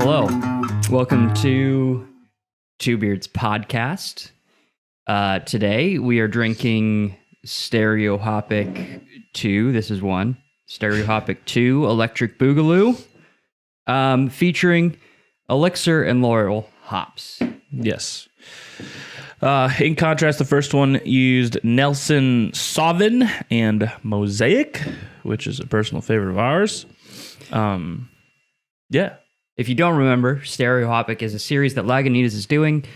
Hello, welcome to Two Beards Podcast. Today we are drinking Stereohopic 2. This is one. Stereohopic 2 Electric Boogaloo, featuring Elixir and Laurel hops. Yes. In contrast, the first one used Nelson Sauvin and Mosaic, which is a personal favorite of ours. Yeah. If you don't remember, Stereohopic is a series that Lagunitas is doing,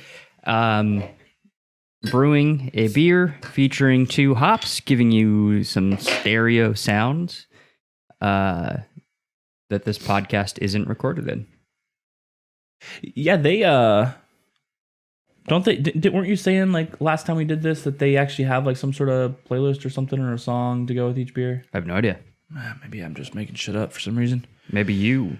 brewing a beer featuring two hops, giving you some stereo sounds that this podcast isn't recorded in. Yeah, they don't they weren't you saying like last time we did this that they actually have like some sort of playlist or something or a song to go with each beer? I have no idea. Maybe I'm just making shit up for some reason. Maybe you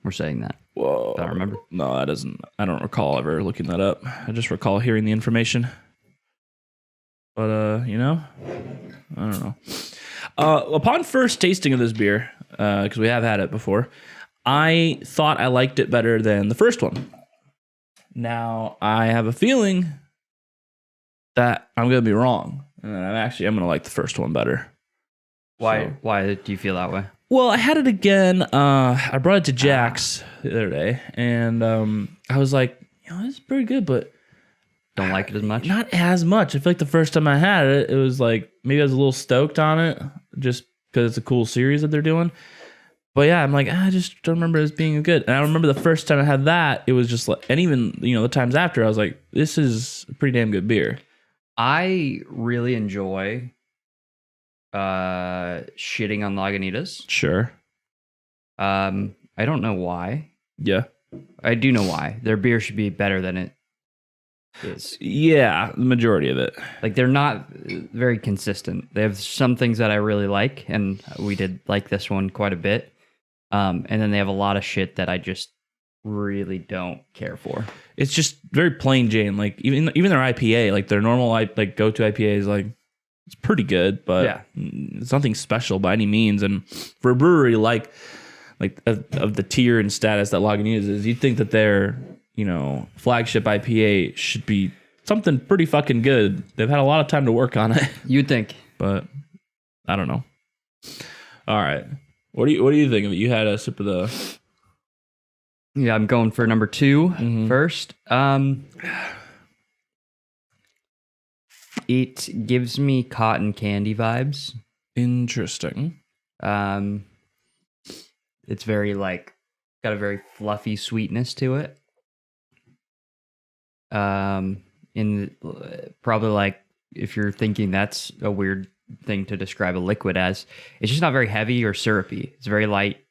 were saying that. Whoa. I don't remember. No, I don't recall ever looking that up. I just recall hearing the information. But I don't know. Upon first tasting of this beer, because we have had it before, I thought I liked it better than the first one. Now, I have a feeling that I'm going to be wrong. And I'm going to like the first one better. Why? So. Why do you feel that way? Well, I had it again. I brought it to Jack's the other day, and I was like, this is pretty good, but don't like it as much? Not as much. I feel like the first time I had it, it was like maybe I was a little stoked on it just because it's a cool series that they're doing. But yeah, I'm like, I just don't remember it as being good. And I remember the first time I had that, it was just like, and even, the times after, I was like, this is a pretty damn good beer. I really enjoy shitting on Lagunitas. Sure. I don't know why. Yeah. I do know why. Their beer should be better than it is. Yeah, the majority of it. Like, they're not very consistent. They have some things that I really like, and we did like this one quite a bit. And then they have a lot of shit that I just really don't care for. It's just very plain Jane. Like even their IPA, like their normal go-to IPA is like it's pretty good, but yeah, it's nothing special by any means. And for a brewery like of the tier and status that Lagunitas is, you'd think that their flagship IPA should be something pretty fucking good. They've had a lot of time to work on it. You'd think, but I don't know. All right, what do you think of it? You had a sip of the. Yeah, I'm going for number 2 first. It gives me cotton candy vibes. Interesting. It's very got a very fluffy sweetness to it. Probably if you're thinking that's a weird thing to describe a liquid as, it's just not very heavy or syrupy. It's very light.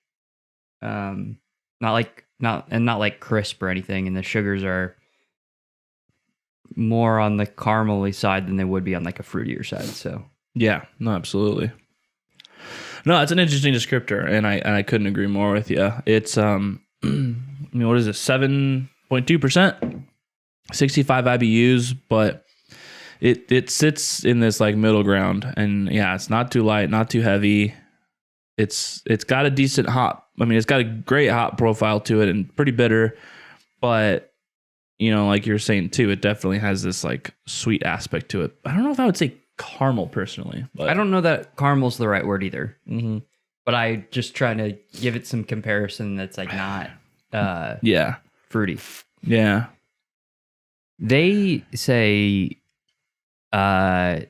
Not like crisp or anything, and the sugars are more on the caramely side than they would be on like a fruitier side. So yeah, no, absolutely. No, it's an interesting descriptor, and I couldn't agree more with you. It's what is it, 7.2%, 65 IBUs, but it sits in this like middle ground, and yeah, it's not too light, not too heavy. It's got a decent hop. I mean, it's got a great hop profile to it, and pretty bitter, but like you're saying too, it definitely has this like sweet aspect to it. I don't know if I would say caramel personally, but I don't know that caramel's the right word either. Mm-hmm. But I just trying to give it some comparison that's like not yeah, fruity. Yeah. They say the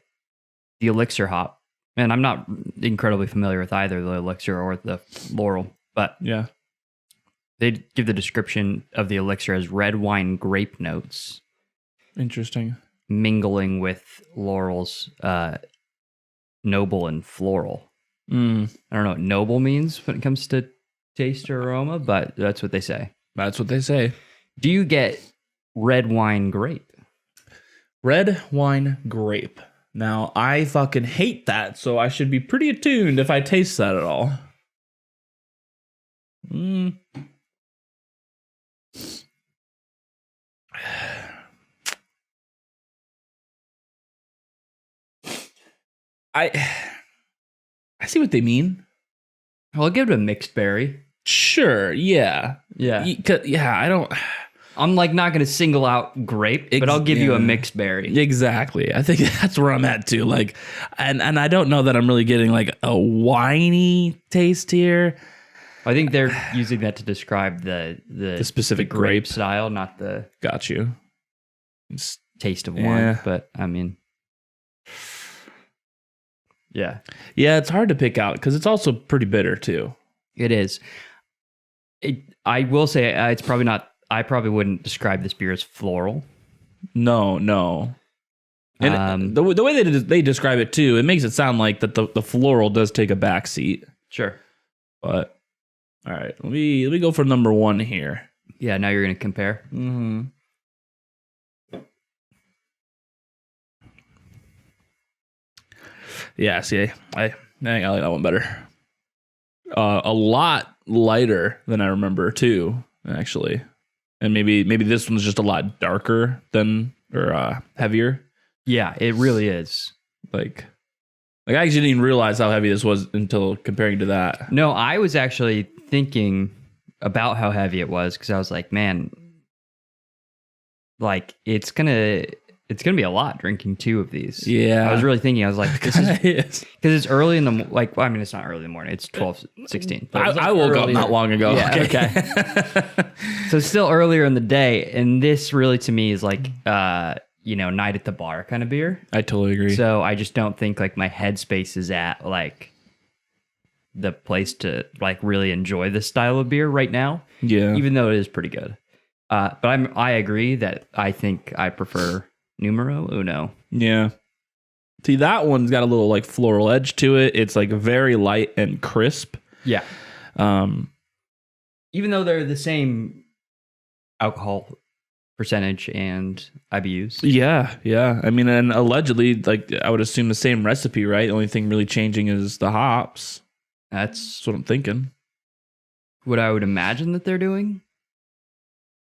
Elixir hop, and I'm not incredibly familiar with either the Elixir or the Laurel, but yeah, they give the description of the Elixir as red wine grape notes. Interesting. Mingling with Laurel's noble and floral. I don't know what noble means when it comes to taste or aroma, but that's what they say. That's what they say. Do you get red wine grape? Red wine grape. Now, I fucking hate that, so I should be pretty attuned if I taste that at all. I see what they mean. I'll give it a mixed berry. Sure. Yeah. Yeah. Yeah. I don't. I'm like not going to single out grape, but I'll give you a mixed berry. Exactly. I think that's where I'm at too. Like, and I don't know that I'm really getting like a winey taste here. I think they're using that to describe the specific grape grape style, not the Got you. taste of one. Yeah. But I mean, yeah, it's hard to pick out because it's also pretty bitter too. it is. I will say it's probably not. I probably wouldn't describe this beer as floral. No. And the way they describe it too, it makes it sound like that the floral does take a back seat. Sure. But all right, let me go for number 1 here. Yeah. Now you're going to compare. Mm-hmm. Yeah, see, I think I like that one better. A lot lighter than I remember too, actually. And maybe this one's just a lot darker than or heavier. Yeah, it really is. Like I actually didn't even realize how heavy this was until comparing to that. No, I was actually thinking about how heavy it was because I was like, man, like it's gonna be a lot drinking 2 of these. Yeah. I was really thinking, I was like, this is Is. because it's early in the like. Well, I mean, it's not early in the morning. It's 12, 16. But it was, like, I woke up earlier. not long ago. Yeah, okay. So it's still earlier in the day, and this really to me is like night at the bar kind of beer. I totally agree. So I just don't think like my headspace is at like the place to like really enjoy this style of beer right now. Yeah. Even though it is pretty good. But I agree that I think I prefer numero uno. Yeah. See, that one's got a little like floral edge to it. It's like very light and crisp. Yeah. Even though they're the same alcohol percentage and IBUs. Yeah. I mean, and allegedly, like I would assume the same recipe, right? The only thing really changing is the hops. That's what I'm thinking. What I would imagine that they're doing.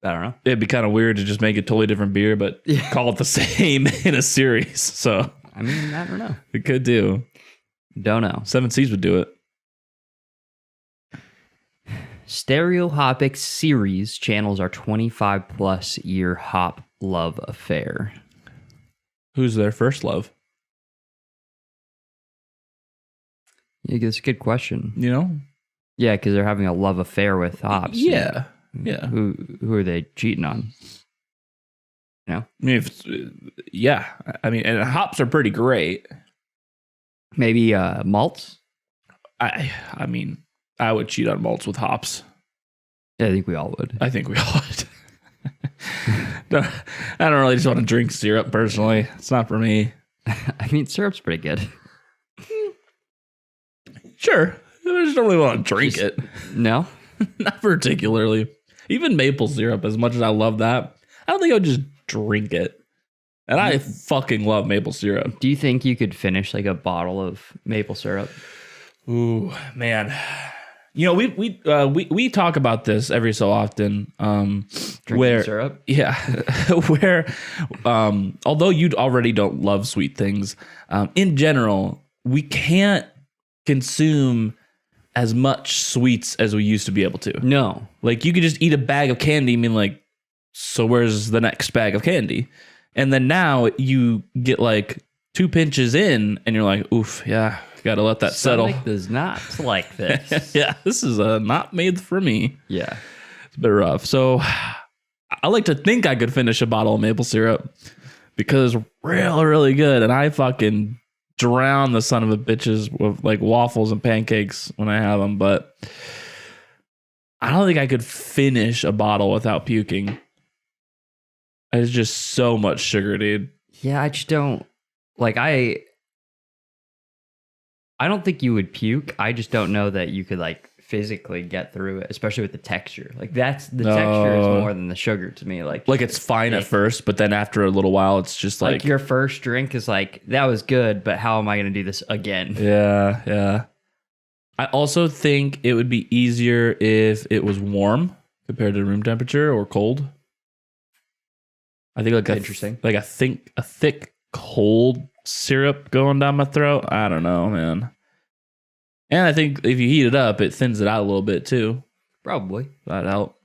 I don't know. It'd be kind of weird to just make a totally different beer, but call it the same in a series. So I mean, I don't know. We could do. Don't know. 7 Seas would do it. Stereohopic series channels our 25 plus year hop love affair. Who's their first love? Yeah, that's a good question. You know? Yeah, because they're having a love affair with hops. Yeah. Who are they cheating on? No. I mean, I mean, and hops are pretty great. Maybe malts. I mean, I would cheat on malts with hops. Yeah, I think we all would. I think we all would. I don't really just want to drink syrup personally. It's not for me. I mean, syrup's pretty good. Sure. I just don't really want to drink it. No? Not particularly. Even maple syrup, as much as I love that, I don't think I would just drink it. And I fucking love maple syrup. Do you think you could finish like a bottle of maple syrup? Ooh, man. You know, we talk about this every so often. Drinking syrup? Yeah. Where although you already don't love sweet things, in general, we can't consume as much sweets as we used to be able to. No. Like you could just eat a bag of candy and be like, so where's the next bag of candy? And then now you get like 2 pinches in and you're like, oof, yeah, gotta let that settle. Stomach does not like this. Yeah, this is not made for me. Yeah. It's a bit rough. So I like to think I could finish a bottle of maple syrup because it's really, really good. And I fucking drown the son of a bitches with like waffles and pancakes when I have them. But I don't think I could finish a bottle without puking. It's just so much sugar, dude. Yeah, I just don't like I don't think you would puke. I just don't know that you could like physically get through it, especially with the texture. Like that's the texture is more than the sugar to me. Like it's fine at first, but then after a little while, it's just like your first drink is like, that was good, but how am I going to do this again? Yeah. I also think it would be easier if it was warm compared to room temperature or cold. I think like interesting. Like a thick cold syrup going down my throat. I don't know, man. And I think if you heat it up, it thins it out a little bit too. Probably. That help?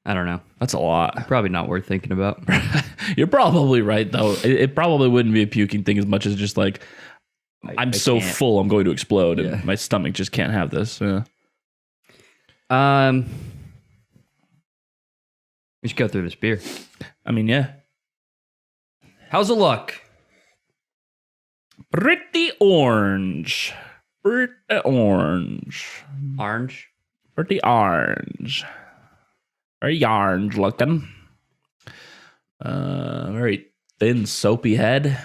I don't know. That's a lot. Probably not worth thinking about. You're probably right, though. It probably wouldn't be a puking thing as much as just like, I'm so can't. full, I'm going to explode, Yeah. and my stomach just can't have this. Yeah. We should go through this beer. I mean, yeah. How's it look? Pretty orange. Pretty orange. Orange. Pretty orange. Very orange looking. Very thin, soapy head.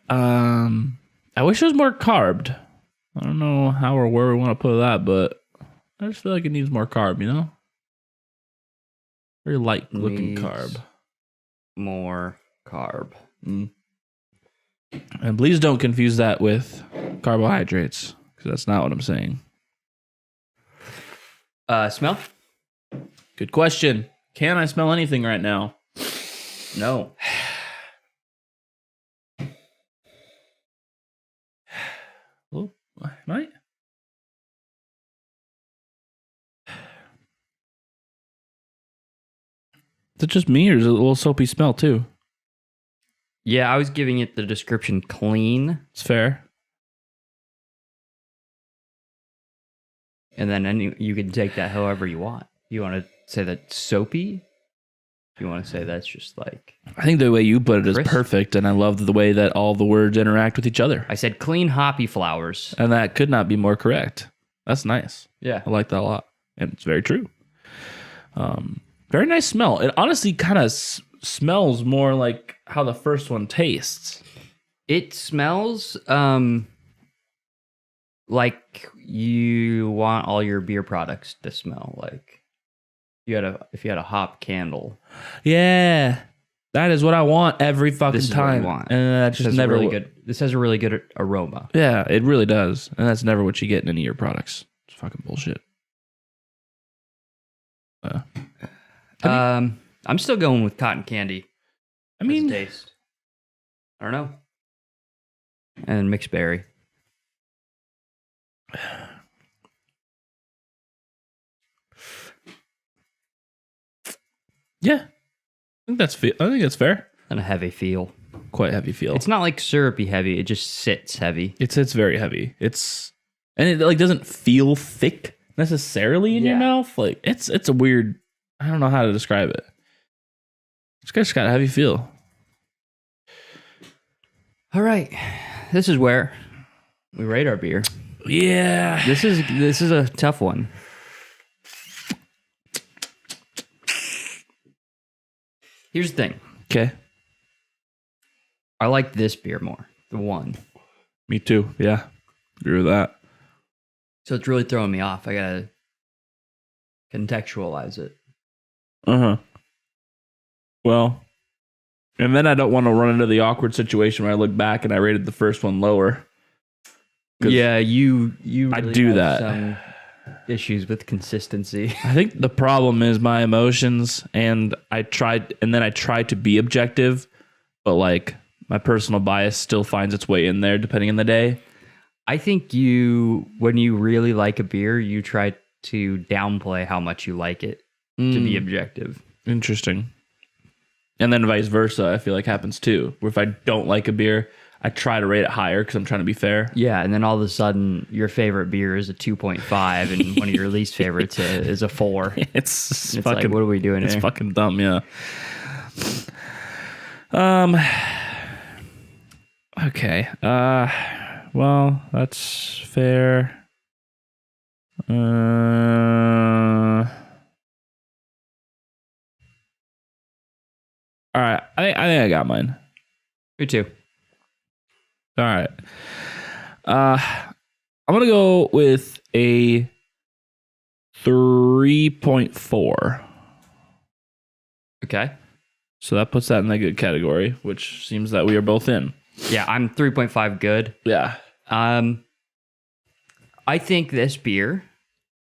I wish it was more carbed. I don't know how or where we want to put that, but I just feel like it needs more carb, you know? Very light looking Needs carb. More carb. And please don't confuse that with carbohydrates, because that's not what I'm saying. Smell? Good question. Can I smell anything right now? No. Oh, might. Is it just me, or is it a little soapy smell too? Yeah, I was giving it the description clean, It's fair. and then you can take that however you want. You want to say that soapy? You want to say that's just like... I think the way you put it is Crisp. perfect, and I love the way that all the words interact with each other. I said clean hoppy flowers. And that could not be more correct. That's nice. Yeah. I like that a lot. And it's very true. Very nice smell. It honestly kind of smells more like how the first one tastes. It smells like you want all your beer products to smell like. If you had a hop candle. Yeah. That is what I want every fucking This is what you time. want. And that's just never really good. This has a really good aroma. Yeah, it really does. And that's never what you get in any of your products. It's fucking bullshit. I'm still going with cotton candy. I mean, as a taste. I don't know. And mixed berry. yeah. I think that's fair. And a heavy feel. Quite heavy feel. It's not like syrupy heavy. It just sits heavy. It's very heavy. And it like doesn't feel thick necessarily in your Yeah. mouth. Like it's a weird. I don't know how to describe it. It's just got a heavy feel. All right. This is where we rate our beer. Yeah. This is a tough one. Here's the thing. Okay. I like this beer more. The one. Me too. Yeah. Agree with that. So it's really throwing me off. I gotta contextualize it. Uh-huh. Well, and then I don't want to run into the awkward situation where I look back and I rated the first one lower. Yeah, you I really do have that. some issues with consistency. I think the problem is my emotions, and I tried to be objective, but like my personal bias still finds its way in there depending on the day. I think when you really like a beer, you try to downplay how much you like it to be objective. Interesting. And then vice versa, I feel like happens too. Where if I don't like a beer, I try to rate it higher because I'm trying to be fair. Yeah, and then all of a sudden, your favorite beer is a 2.5, and one of your least favorites is a 4. It's It's fucking, like, what are we doing it's here? fucking dumb, yeah. Okay. Well, that's fair. All right. I think I got mine. Me too. All right. I'm gonna go with a 3.4. Okay. So that puts that in the good category, which seems that we are both in. Yeah, I'm 3.5 good. Yeah. I think this beer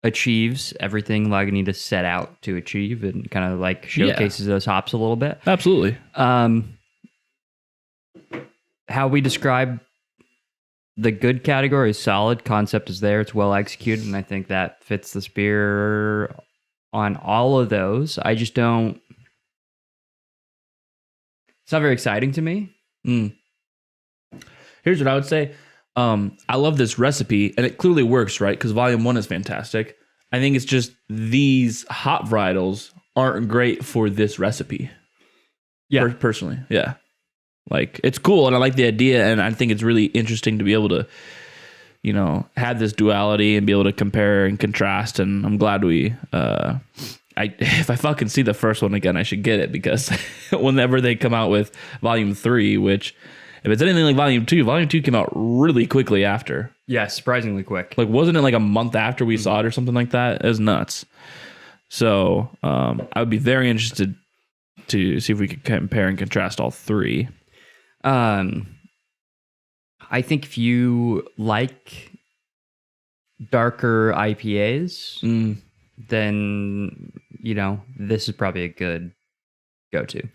achieves everything Lagunitas set out to achieve and kind of like showcases those hops a little bit. Absolutely. How we describe the good category is solid. Concept is there. It's well executed, and I think that fits the spear on all of those. I just don't. It's not very exciting to me. Here's what I would say. I love this recipe, and it clearly works, right? Because volume 1 is fantastic. I think it's just these hop varietals aren't great for this recipe. Yeah. Personally, yeah. Like, it's cool, and I like the idea, and I think it's really interesting to be able to, you know, have this duality and be able to compare and contrast, and I'm glad we... if I fucking see the first one again, I should get it, because whenever they come out with volume 3, which... If it's anything like volume 2 came out really quickly after. Yeah, surprisingly quick. Like, wasn't it like a month after we saw it or something like that? It was nuts. So I would be very interested to see if we could compare and contrast all 3. I think if you like darker IPAs, then, you know, this is probably a good go-to.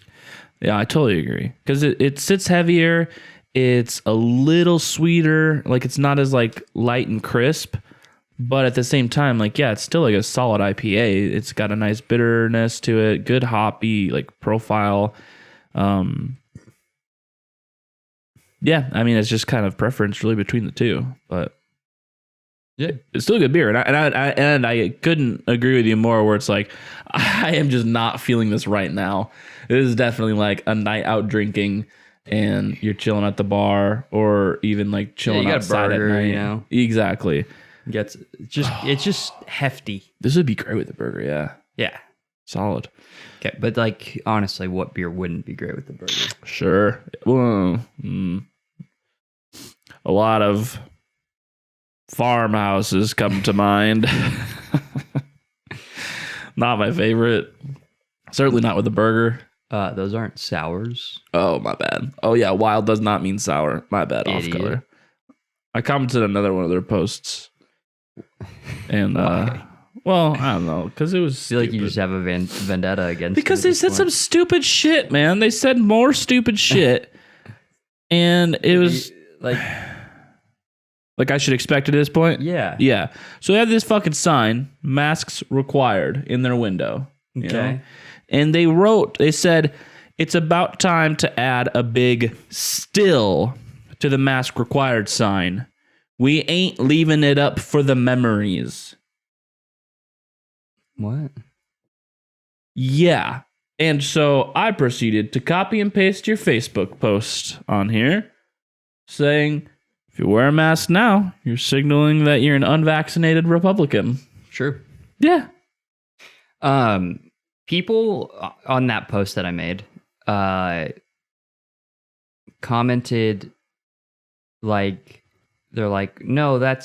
Yeah, I totally agree. Because it sits heavier. It's a little sweeter. Like, it's not as, like, light and crisp. But at the same time, like, yeah, it's still, like, a solid IPA. It's got a nice bitterness to it. Good hoppy, like, profile. Yeah, I mean, it's just kind of preference really between the two. But yeah, it's still a good beer. And I couldn't agree with you more where it's like, I am just not feeling this right now. This is definitely like a night out drinking and you're chilling at the bar or even like chilling outside at night. You know? Exactly. It's just hefty. This would be great with a burger, yeah. Yeah. Solid. Okay, but like honestly, what beer wouldn't be great with the burger? Sure. Well, a lot of farmhouses come to mind. Not my favorite. Certainly not with a burger. Those aren't sours. Oh, my bad. Oh, yeah. Wild does not mean sour. My bad. Off color. I commented on another one of their posts. And, well, I don't know. Because it was I feel like you just have a vendetta against because they said some stupid shit, man. They said more stupid shit. And it was like I should expect at this point? Yeah. Yeah. So they have this fucking sign, masks required, in their window. Okay. You know? And they said, it's about time to add a big still to the mask required sign. We ain't leaving it up for the memories. What? Yeah. And so I proceeded to copy and paste your Facebook post on here saying, if you wear a mask now, you're signaling that you're an unvaccinated Republican. True. Yeah. People on that post that I made commented like they're like, no,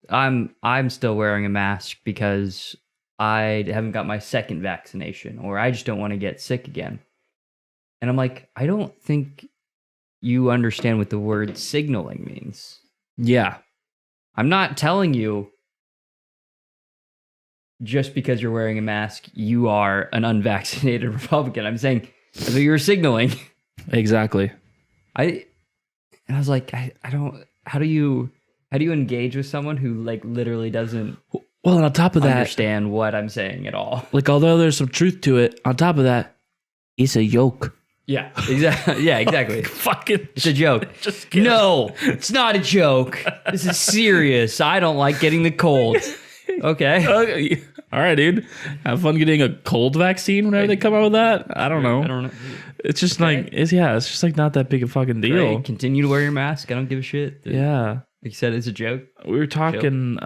I'm still wearing a mask because I haven't got my second vaccination, or I just don't want to get sick again. And I'm like, I don't think you understand what the word signaling means. Yeah. I'm not telling you just because you're wearing a mask, you are an unvaccinated Republican. I'm saying so you're signaling. Exactly. I was like, I don't. How do you engage with someone who like literally doesn't? Well, and on top of that, understand what I'm saying at all. Like, although there's some truth to it, on top of that, it's a joke. Yeah, exactly. Yeah, exactly. Fucking, it's a joke. No, it's not a joke. This is serious. I don't like getting the cold. Okay. All right, dude. Have fun getting a cold vaccine whenever they come out with that. I don't know. It's just like, it's just like not that big a fucking deal. Great. Continue to wear your mask. I don't give a shit. Yeah. Like you said, it's a joke. We were talking,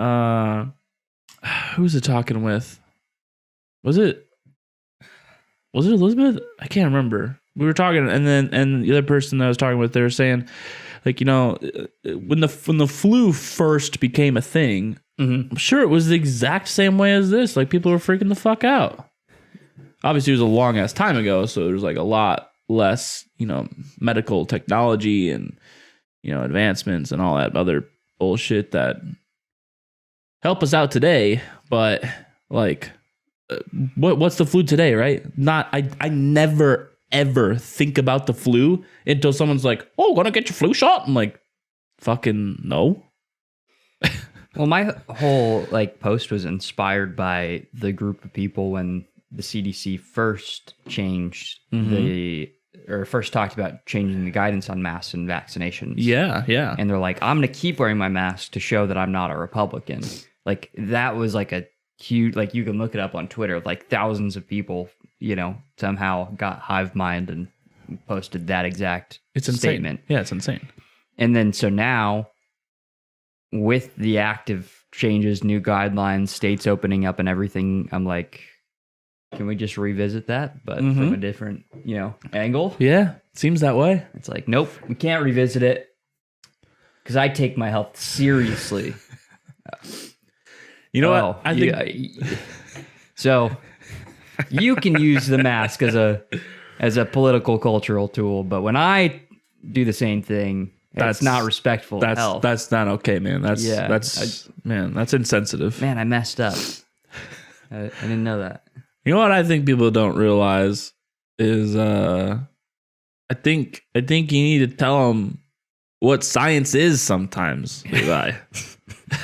who was it talking with? Was it Elizabeth? I can't remember. We were talking, and the other person that I was talking with, they were saying, like, you know, when the flu first became a thing, I'm sure it was the exact same way as this. Like, people were freaking the fuck out. Obviously, it was a long ass time ago, so there's like a lot less, you know, medical technology and, you know, advancements and all that other bullshit that help us out today. But like, what's the flu today, right? I never ever think about the flu until someone's like, oh, gonna get your flu shot? I'm like, fucking no. Well, my whole like post was inspired by the group of people when the CDC first changed first talked about changing the guidance on masks and vaccinations. Yeah, yeah. And they're like, I'm going to keep wearing my mask to show that I'm not a Republican. Like that was like a huge, like you can look it up on Twitter, like thousands of people, somehow got hive mind and posted that exact statement. Yeah, it's insane. And then so now with the active changes, new guidelines, states opening up and everything, I'm like, can we just revisit that, but from a different, angle? Yeah, seems that way. It's like, nope, we can't revisit it because I take my health seriously. You know what? I think so. You can use the mask as a political cultural tool, but when I do the same thing, that's not respectful of health. That's not okay, man. That's insensitive. Man, I messed up. I didn't know that. You know what I think people don't realize is I think you need to tell them what science is sometimes, Levi.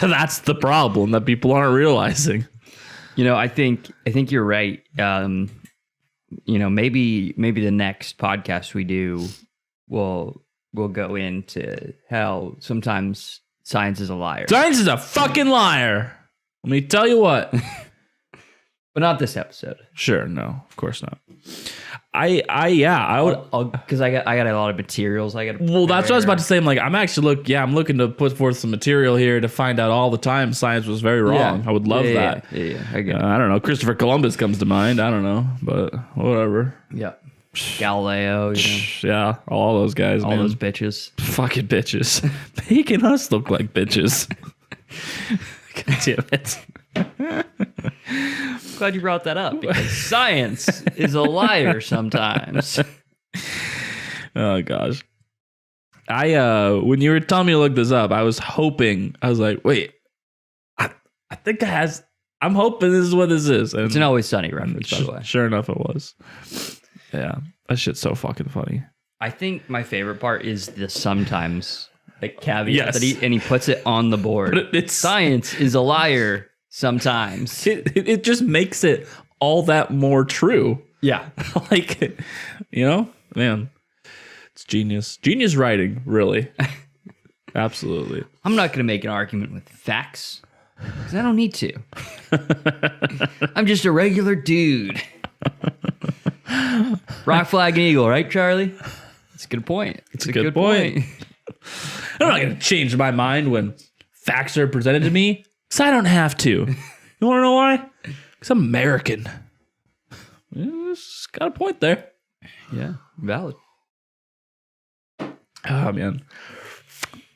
That's the problem that people aren't realizing. I think you're right. Maybe the next podcast we do will go into how sometimes science is a liar. Science is a fucking liar. Let me tell you what. But not this episode. Sure, no, of course not. I would, because I got a lot of materials. Well, that's what I was about to say. I'm looking to put forth some material here to find out all the time science was very wrong. I would love that. Yeah. I get it. I don't know. Christopher Columbus comes to mind. I don't know, but whatever. Yeah. Galileo, Yeah, all those guys, all those bitches. Fucking bitches. Making us look like bitches. God damn it. Glad you brought that up because science is a liar sometimes. Oh gosh. When you were telling me to look this up, I was like, wait, I think I'm hoping this is what this is. And it's an Always Sunny reference, by the way. Sure enough, it was. Yeah, that shit's so fucking funny. I think my favorite part is the sometimes, the caveat Yes. that he puts it on the board. But it's science is a liar sometimes. It just makes it all that more true. Yeah. Man, it's genius. Genius writing, really. Absolutely. I'm not going to make an argument with facts because I don't need to. I'm just a regular dude. Rock, flag, and eagle, right, Charlie? That's a good point. It's a good point. I'm not going to change my mind when facts are presented to me because I don't have to. You want to know why? Because I'm American. It's got a point there. Yeah, valid. Oh, man.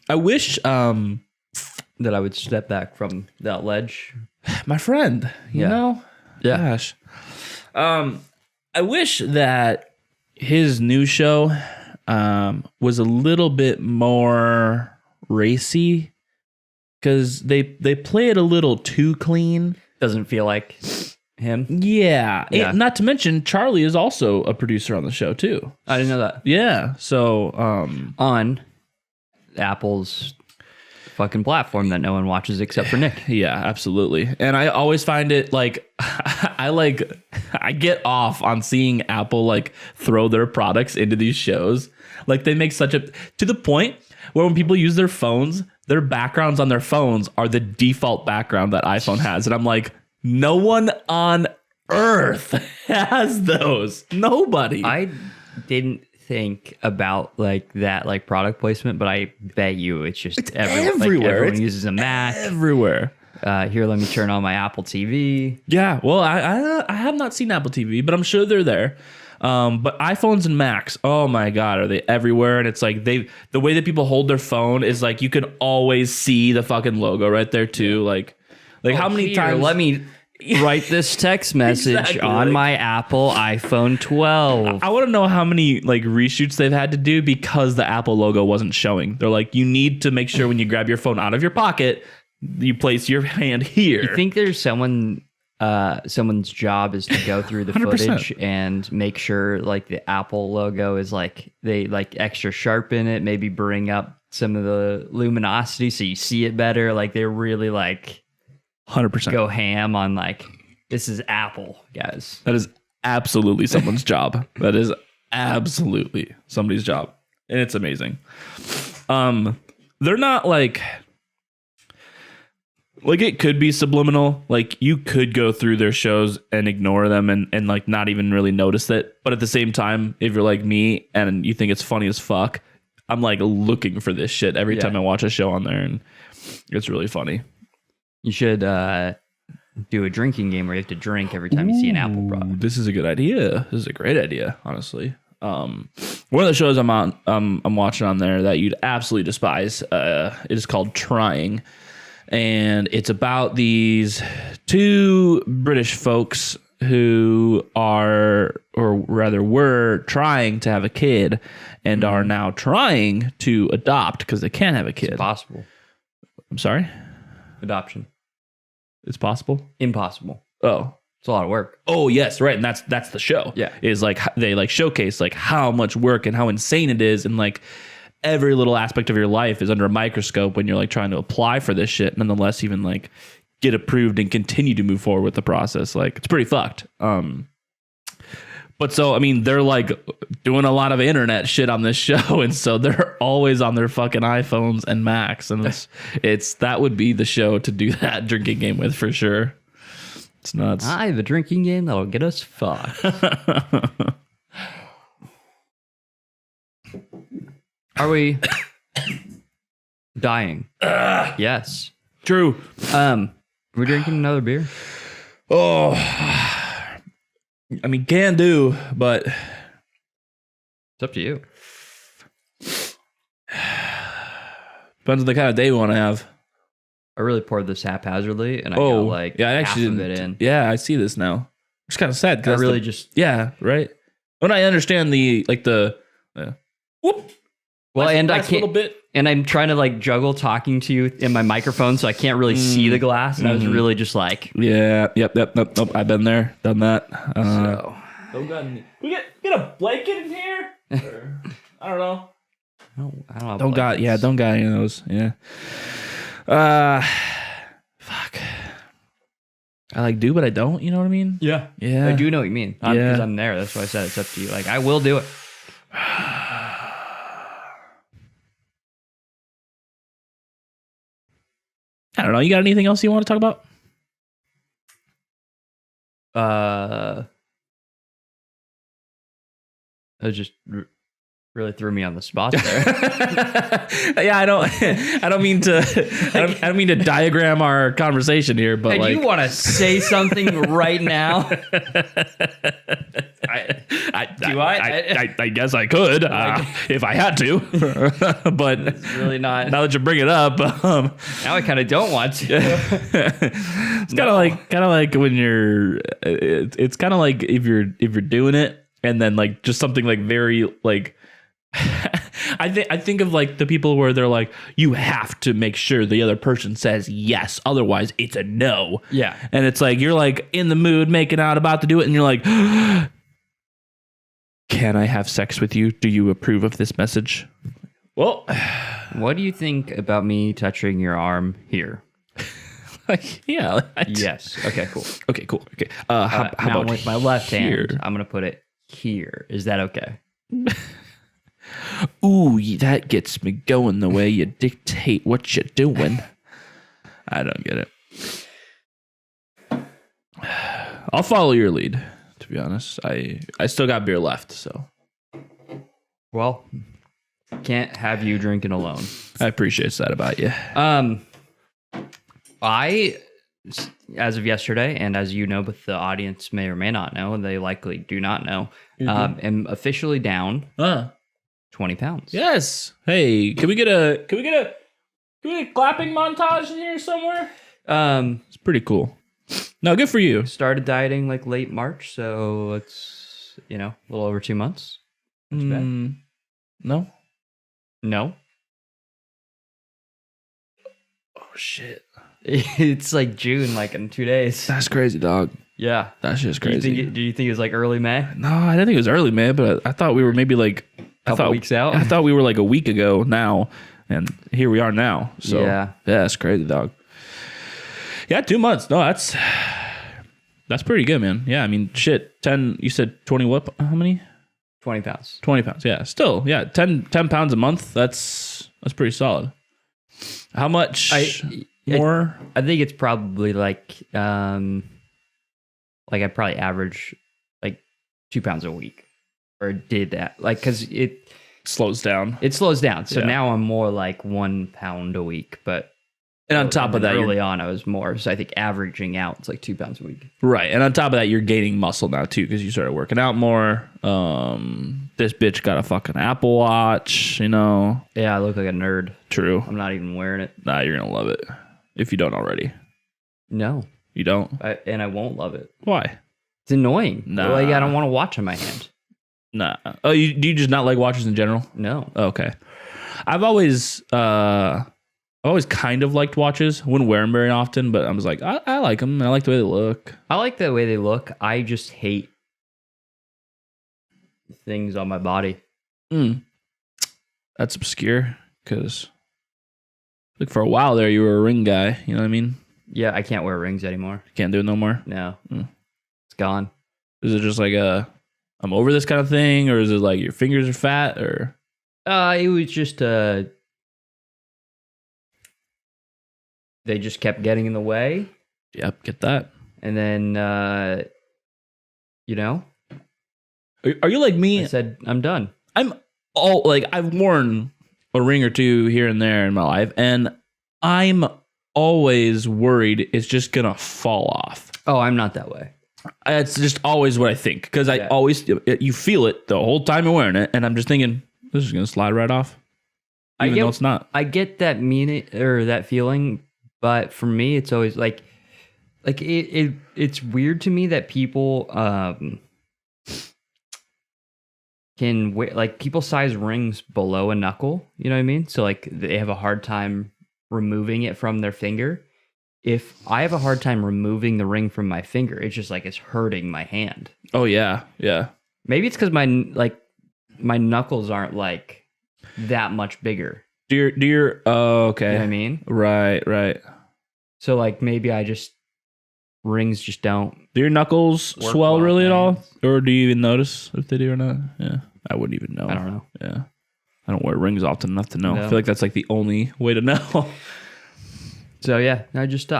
I wish that I would step back from that ledge. My friend, you know? Yeah. Gosh. I wish that his new show was a little bit more racy because they play it a little too clean. Doesn't feel like him. Yeah. And not to mention, Charlie is also a producer on the show, too. I didn't know that. Yeah. So, on Apple's fucking platform that no one watches except for Nick. Yeah, absolutely. And I always find it I get off on seeing Apple throw their products into these shows. They make to the point where when people use their phones, their backgrounds on their phones are the default background that iPhone has. And I'm like, no one on earth has those. Nobody. I didn't think about that product placement, but I bet you it's everywhere. Everyone uses a Mac. Everywhere. Here, let me turn on my Apple TV. Yeah, well, I have not seen Apple TV, but I'm sure they're there. But iPhones and Macs, oh my God, are they everywhere? And it's the way that people hold their phone is you can always see the fucking logo right there too. How many times? Let me write this text message on my Apple iPhone 12. I want to know how many reshoots they've had to do because the Apple logo wasn't showing. They're you need to make sure when you grab your phone out of your pocket, you place your hand here. You think there's someone's job is to go through the 100%. footage and make sure the Apple logo is they extra sharpen it, maybe bring up some of the luminosity so you see it better. Like they're really like 100%. go ham on like this is Apple, guys. That is absolutely someone's job. That is absolutely somebody's job. And it's amazing. They're not like it could be subliminal. Like you could go through their shows and ignore them and like not even really notice it. But at the same time, if you're like me and you think it's funny as fuck, I'm like looking for this shit every time I watch a show on there, and it's really funny. You should do a drinking game where you have to drink every time you see an Apple product. This is a good idea. This is a great idea, honestly. One of the shows I'm watching on there that you'd absolutely despise. It is called Trying, and it's about these two British folks who are, or rather were, trying to have a kid and are now trying to adopt because they can't have a kid. It's possible. I'm sorry? Adoption. It's possible? Impossible. Oh. It's a lot of work. Oh, yes, right. And that's the show. Yeah. Is like they like showcase like how much work and how insane it is, and like every little aspect of your life is under a microscope when you're like trying to apply for this shit, nonetheless even like get approved and continue to move forward with the process. Like it's pretty fucked. But so I mean they're like doing a lot of internet shit on this show, and so they're always on their fucking iPhones and Macs, and it's that would be the show to do that drinking game with for sure. It's nuts. I have a drinking game that'll get us fucked. Are we dying? Yes. True. We're drinking another beer. Oh, I mean, can do, but It's up to you. depends on the kind of day we want to have. I really poured this haphazardly, and I got like yeah, I half actually of didn't. it in. Yeah, I see this now. It's kind of sad I because really just yeah, right. When I understand the whoop. well, and I last little can't. bit. And I'm trying to like juggle talking to you in my microphone, so I can't really see the glass. And I was really just like, Yeah, yep. Nope. I've been there, done that. so. Don't got any. We get a blanket in here. Or, I don't know. I don't have Don't got blankets. don't got any of those. Yeah. Fuck. I like do, but I don't. You know what I mean? Yeah. Yeah. I do know what you mean. Yeah. Because I'm there. That's why I said it's up to you. Like, I will do it. I don't know. You got anything else you want to talk about? It just really threw me on the spot there. Yeah, I don't mean to I don't mean to diagram our conversation here, but Hey, like do you want to say something right now? I guess I could if I had to, but It's really not. now that you bring it up, Now I kind of don't want to. it's kind of like when you're. It's kind of like if you're doing it and then like just something like very like. I think of like the people where they're like, you have to make sure the other person says yes, otherwise it's a no. Yeah. And it's like you're like in the mood, making out, about to do it, and you're like, can I have sex with you? Do you approve of this message? Well, What do you think about me touching your arm here? like, yeah. Yes. Okay, cool. Okay, cool. Okay. How now about with my left here? hand, I'm going to put it here. Is that okay? Ooh, that gets me going the way you dictate what you're doing. I don't get it. I'll follow your lead, to be honest. I still got beer left, so. Well, can't have you drinking alone. I appreciate that about you. I, as of yesterday, and as you know, but the audience may or may not know, and they likely do not know, am officially down 20 pounds. Yes. Hey, can we get a clapping montage in here somewhere? It's pretty cool. No, good for you. Started dieting like late March, so it's, a little over 2 months. That's bad. No? No. Oh, shit. It's like June, like in 2 days. That's crazy, dog. Yeah. That's just crazy. Do you think it was like early May? No, I didn't think it was early, man, but I thought we were maybe like... Couple weeks out? I thought we were like a week ago now, And here we are now. So yeah, it's crazy, dog. Yeah, 2 months. No, that's pretty good, man. Yeah, I mean, shit. 10. You said 20. What? How many? 20 pounds. 20 pounds. Yeah, still. Yeah, 10 pounds a month. That's pretty solid. How much more? I think it's probably like I probably average like 2 pounds a week, or did that because it slows down. It slows down. So now I'm more like 1 pound a week, but. And on top of that, early on, I was more. So I think averaging out, it's like 2 pounds a week. Right. And on top of that, you're gaining muscle now, too, because you started working out more. This bitch got a fucking Apple Watch, you know? Yeah, I look like a nerd. True. I'm not even wearing it. Nah, you're going to love it. If you don't already. No. You don't? And I won't love it. Why? It's annoying. Nah. Like, I don't want to watch on my hand. Nah. Oh, do you just not like watches in general? No. Okay. I've always kind of liked watches. Wouldn't wear them very often, but I was like, I like them. And I like the way they look. I like the way they look. I just hate things on my body. That's obscure because like for a while there, you were a ring guy. You know what I mean? Yeah, I can't wear rings anymore. Can't do it no more? No. It's gone. Is it just like I'm over this kind of thing? Or is it like your fingers are fat? Or it was just they just kept getting in the way. Yep, get that. And then, Are you like me? I said, I'm done. I've worn a ring or two here and there in my life, and I'm always worried it's just going to fall off. Oh, I'm not that way. It's just always what I think, because I always, you feel it the whole time you're wearing it, and I'm just thinking, this is going to slide right off. Even though it's not. I get that meaning or that feeling. But for me, it's always it's weird to me that people can wear, like, people size rings below a knuckle. You know what I mean? So like they have a hard time removing it from their finger. If I have a hard time removing the ring from my finger, it's just like it's hurting my hand. Oh yeah, yeah. Maybe it's because my knuckles aren't like that much bigger. Do your oh, okay. You know what I mean? Right. So like maybe rings just don't. Do your knuckles swell really at all? Or do you even notice if they do or not? Yeah. I wouldn't even know. I don't know. Yeah. I don't wear rings often enough to know. No. I feel like that's like the only way to know. So yeah, I just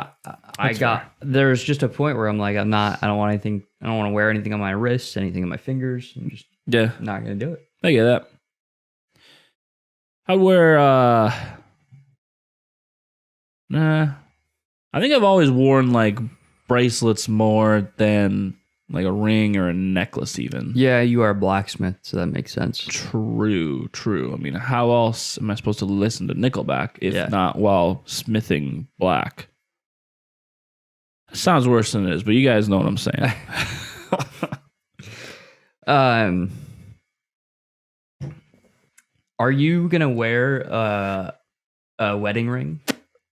there's just a point where I'm like, I don't want to wear anything on my wrists, anything on my fingers. I'm just not going to do it. I get that. I'd wear, I think I've always worn like bracelets more than like a ring or a necklace even. Yeah, you are a blacksmith, so that makes sense. True. I mean, how else am I supposed to listen to Nickelback if not while smithing black? It sounds worse than it is, but you guys know what I'm saying. Are you gonna wear a wedding ring?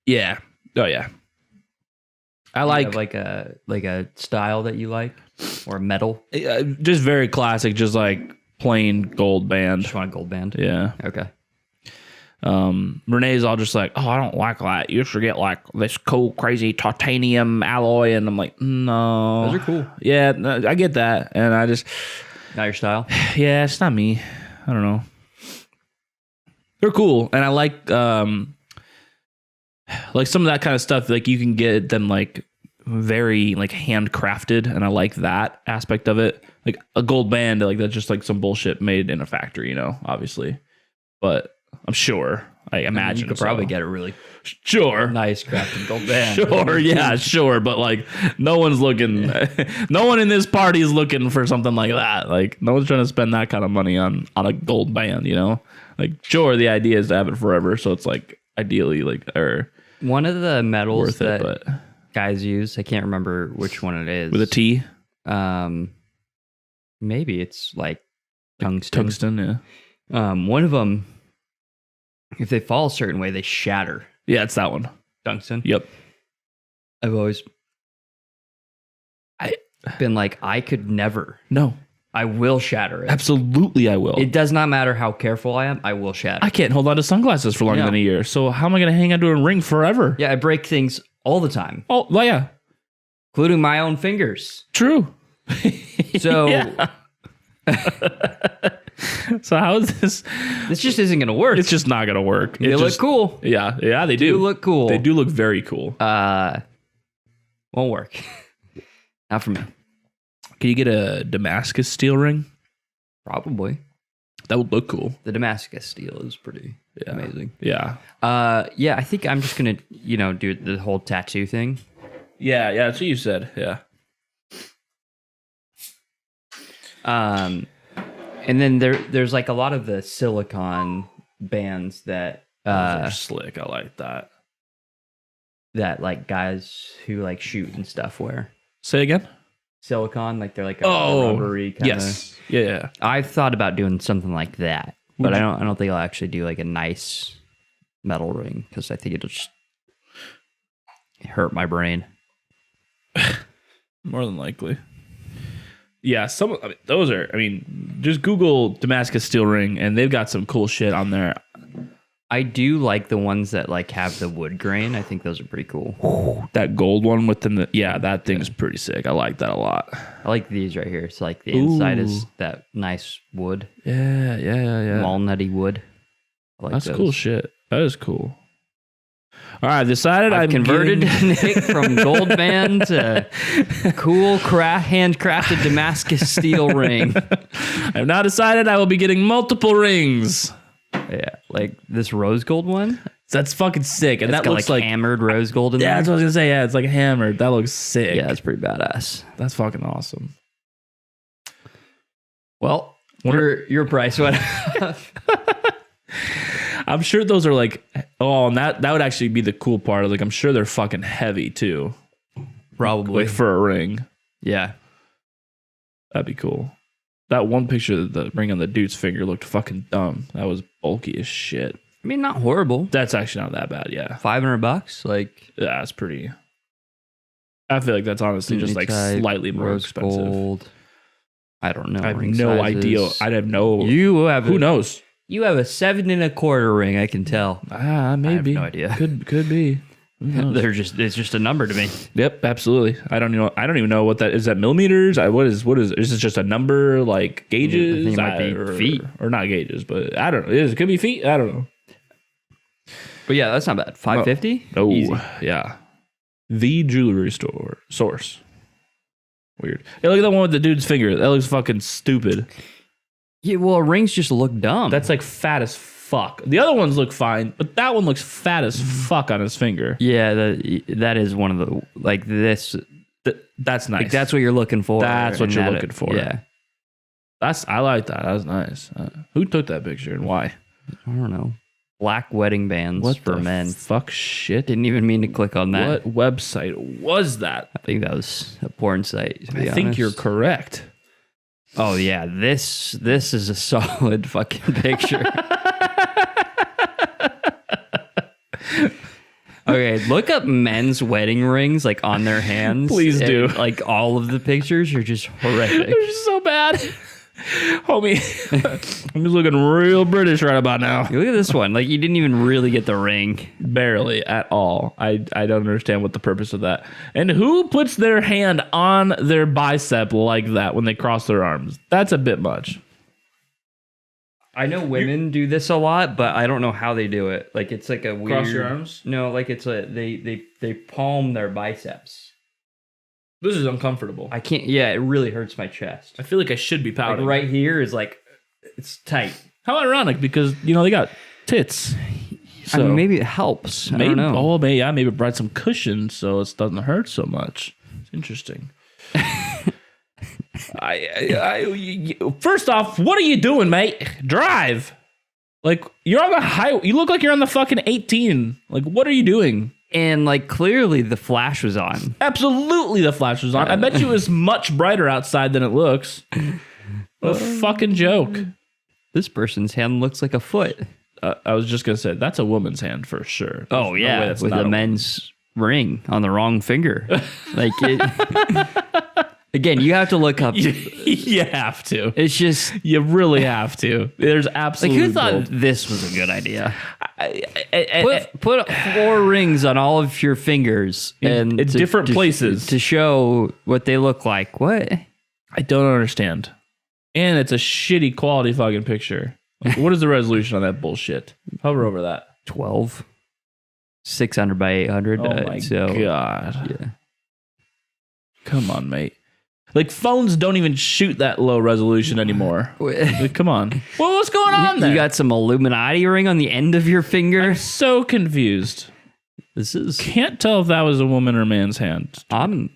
Yeah. Oh yeah. I like a style that you like, or a metal. Just very classic, just like plain gold band. Just want a gold band. Yeah. Okay. Renee's all just like, oh, I don't like that. You should get like this cool, crazy titanium alloy, and I'm like, no, those are cool. Yeah, no, I get that, and I just not your style. Yeah, it's not me. I don't know. They're cool, and I like some of that kind of stuff. Like you can get them like very like handcrafted, and I like that aspect of it. Like a gold band, like that's just like some bullshit made in a factory, you know, obviously. But I'm sure, I imagine you could probably get a really nice crafted gold band. Sure, yeah, sure. But like, no one's looking. No one in this party is looking for something like that. Like, no one's trying to spend that kind of money on a gold band, you know. Like, sure, the idea is to have it forever, so it's like ideally like or one of the metals that guys use. I can't remember which one it is. With a T. Maybe it's like tungsten. Tungsten, yeah. One of them, if they fall a certain way, they shatter. Yeah, it's that one. Tungsten. Yep. I've been like, I could never. No. I will shatter it. Absolutely, I will. It does not matter how careful I am. I will shatter. I can't hold on to sunglasses for longer than a year. So how am I going to hang on to a ring forever? Yeah, I break things all the time. Oh, well, yeah. Including my own fingers. True. So, so how is this? This just isn't going to work. It's just not going to work. They look cool. Yeah, they do. They look cool. They do look very cool. Won't work. Not for me. Can you get a Damascus steel ring? Probably. That would look cool. The Damascus steel is pretty amazing. Yeah. Yeah, I think I'm just going to, do the whole tattoo thing. Yeah, that's what you said. Yeah. And then there's like a lot of the silicone bands that Those are slick. I like that. That like guys who like shoot and stuff wear. Say again? Silicone, like they're like a rubbery kind of. Yes. Yeah. I've thought about doing something like that, but I don't think I'll actually do like a nice metal ring because I think it'll just hurt my brain. More than likely. Yeah, those are. Just Google Damascus steel ring, and they've got some cool shit on there. I do like the ones that like have the wood grain. I think those are pretty cool. That gold one within that thing's pretty sick. I like that a lot. I like these right here. It's like the inside is that nice wood. Yeah. Walnutty wood. I like That's those. cool shit. That is cool. All right, I've decided I've converted Nick from gold band to cool handcrafted Damascus steel ring. I've now decided I will be getting multiple rings. Yeah, like this rose gold one. That's fucking sick, and It's that got looks like like hammered rose gold in there. that's what I was gonna say. Yeah, it's like hammered. That looks sick. Yeah, that's pretty badass. That's fucking awesome. Well, your price went up. I'm sure those are like, and that would actually be the cool part. Like, I'm sure they're fucking heavy too. Probably Like for a ring. Yeah, That'd be cool. That one picture of the ring on the dude's finger looked fucking dumb. That was bulky as shit. I mean, not horrible. That's actually not that bad, yeah. $500, like Yeah, that's pretty. I feel like that's honestly just like slightly more rose expensive. gold. I don't know. I have ring no sizes. idea. I'd have no. Who knows? You have a 7 1/4 ring. I can tell. Maybe. I have no idea. Could be. It's just a number to me. Yep, absolutely. I don't even know what that is. That millimeters? What is this just a number like gauges? I think it might be feet or not gauges, but I don't know. It could be feet. I don't know. But yeah, that's not bad. $550. Oh, Easy. yeah. The jewelry store source. Weird. Hey, look at that one with the dude's finger. That looks fucking stupid. Yeah, well, rings just look dumb. That's like fat as fuck. The other ones look fine, but that one looks fat as fuck on his finger. Yeah, that is one of the like this. That's nice. Like, that's what you're looking for. That's what you're looking for. Yeah, I like that. That was nice. Who took that picture and why? I don't know. Black wedding bands for men. Fuck shit. Didn't even mean to click on that. What website was that? I think that was a porn site. To be I think honest. you're correct. Oh yeah, this is a solid fucking picture. Okay, look up men's wedding rings like on their hands. Please do. Like all of the pictures are just horrific. They're just so bad. Homie, I'm just looking real British right about now. Look at this one. Like you didn't even really get the ring. Barely at all. I don't understand what the purpose of that. And who puts their hand on their bicep like that when they cross their arms? That's a bit much. I know women do this a lot, but I don't know how they do it. Like it's like a weird Cross your arms? No, like it's a they palm their biceps. This is uncomfortable. I can't. Yeah, it really hurts my chest. I feel like I should be pouting. Like right here is like it's tight. How ironic, because they got tits. So I mean, maybe it helps. I don't know. Oh, maybe it brought some cushion so it doesn't hurt so much. It's interesting. First off, what are you doing, mate? Drive. Like you're on the highway. You look like you're on the fucking 18. Like what are you doing? And like clearly the flash was on. Absolutely, the flash was on. I bet you it was much brighter outside than it looks. What a fucking joke. This person's hand looks like a foot. I was just gonna say that's a woman's hand for sure. Oh yeah, with a men's ring on the wrong finger. Like it, Again, you have to look up. You have to. It's just You really have to. There's like absolutely who thought gold. this was a good idea? I- Put 4 rings on all of your fingers and in different places to show what they look like. What? I don't understand. And it's a shitty quality fucking picture. Like, what is the resolution on that bullshit? Hover over that. 12, 600 by 800. Oh my god. Yeah. Come on, mate. Like phones don't even shoot that low resolution anymore. Like, come on. Well, what's going on there? You got some Illuminati ring on the end of your finger. I'm so confused. This is. Can't tell if that was a woman or man's hand. I'm.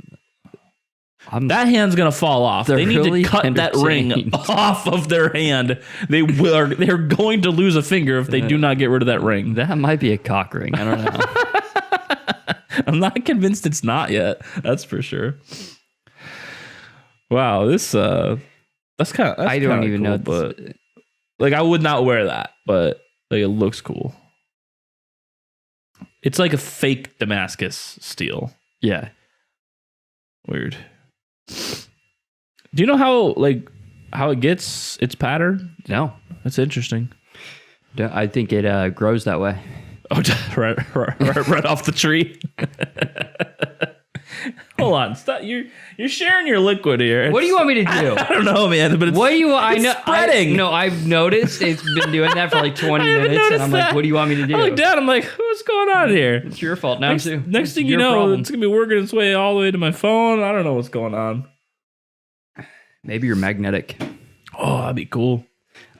That hand's gonna fall off. They need really to cut that ring entertained. off of their hand. They're going to lose a finger if they do not get rid of that ring. That might be a cock ring. I don't know. I'm not convinced it's not yet. That's for sure. Wow, this that's kind of I don't even know. but like I would not wear that, but like it looks cool. It's like a fake Damascus steel. Yeah. Weird. Do you know how it gets its pattern? No. That's interesting. I think it grows that way. Oh, right off the tree. Hold on, stop! You're sharing your liquid here. What do you want me to do? I don't know, man. But it's, What do you? I it's know. spreading. No, I've noticed it's been doing that for like 20 I haven't minutes, and noticed I'm that. like, what do you want me to do? I look down. I'm like, what's going on here? It's your fault now too. Next thing It's you your know, problem. it's gonna be working its way all the way to my phone. I don't know what's going on. Maybe you're magnetic. Oh, that'd be cool.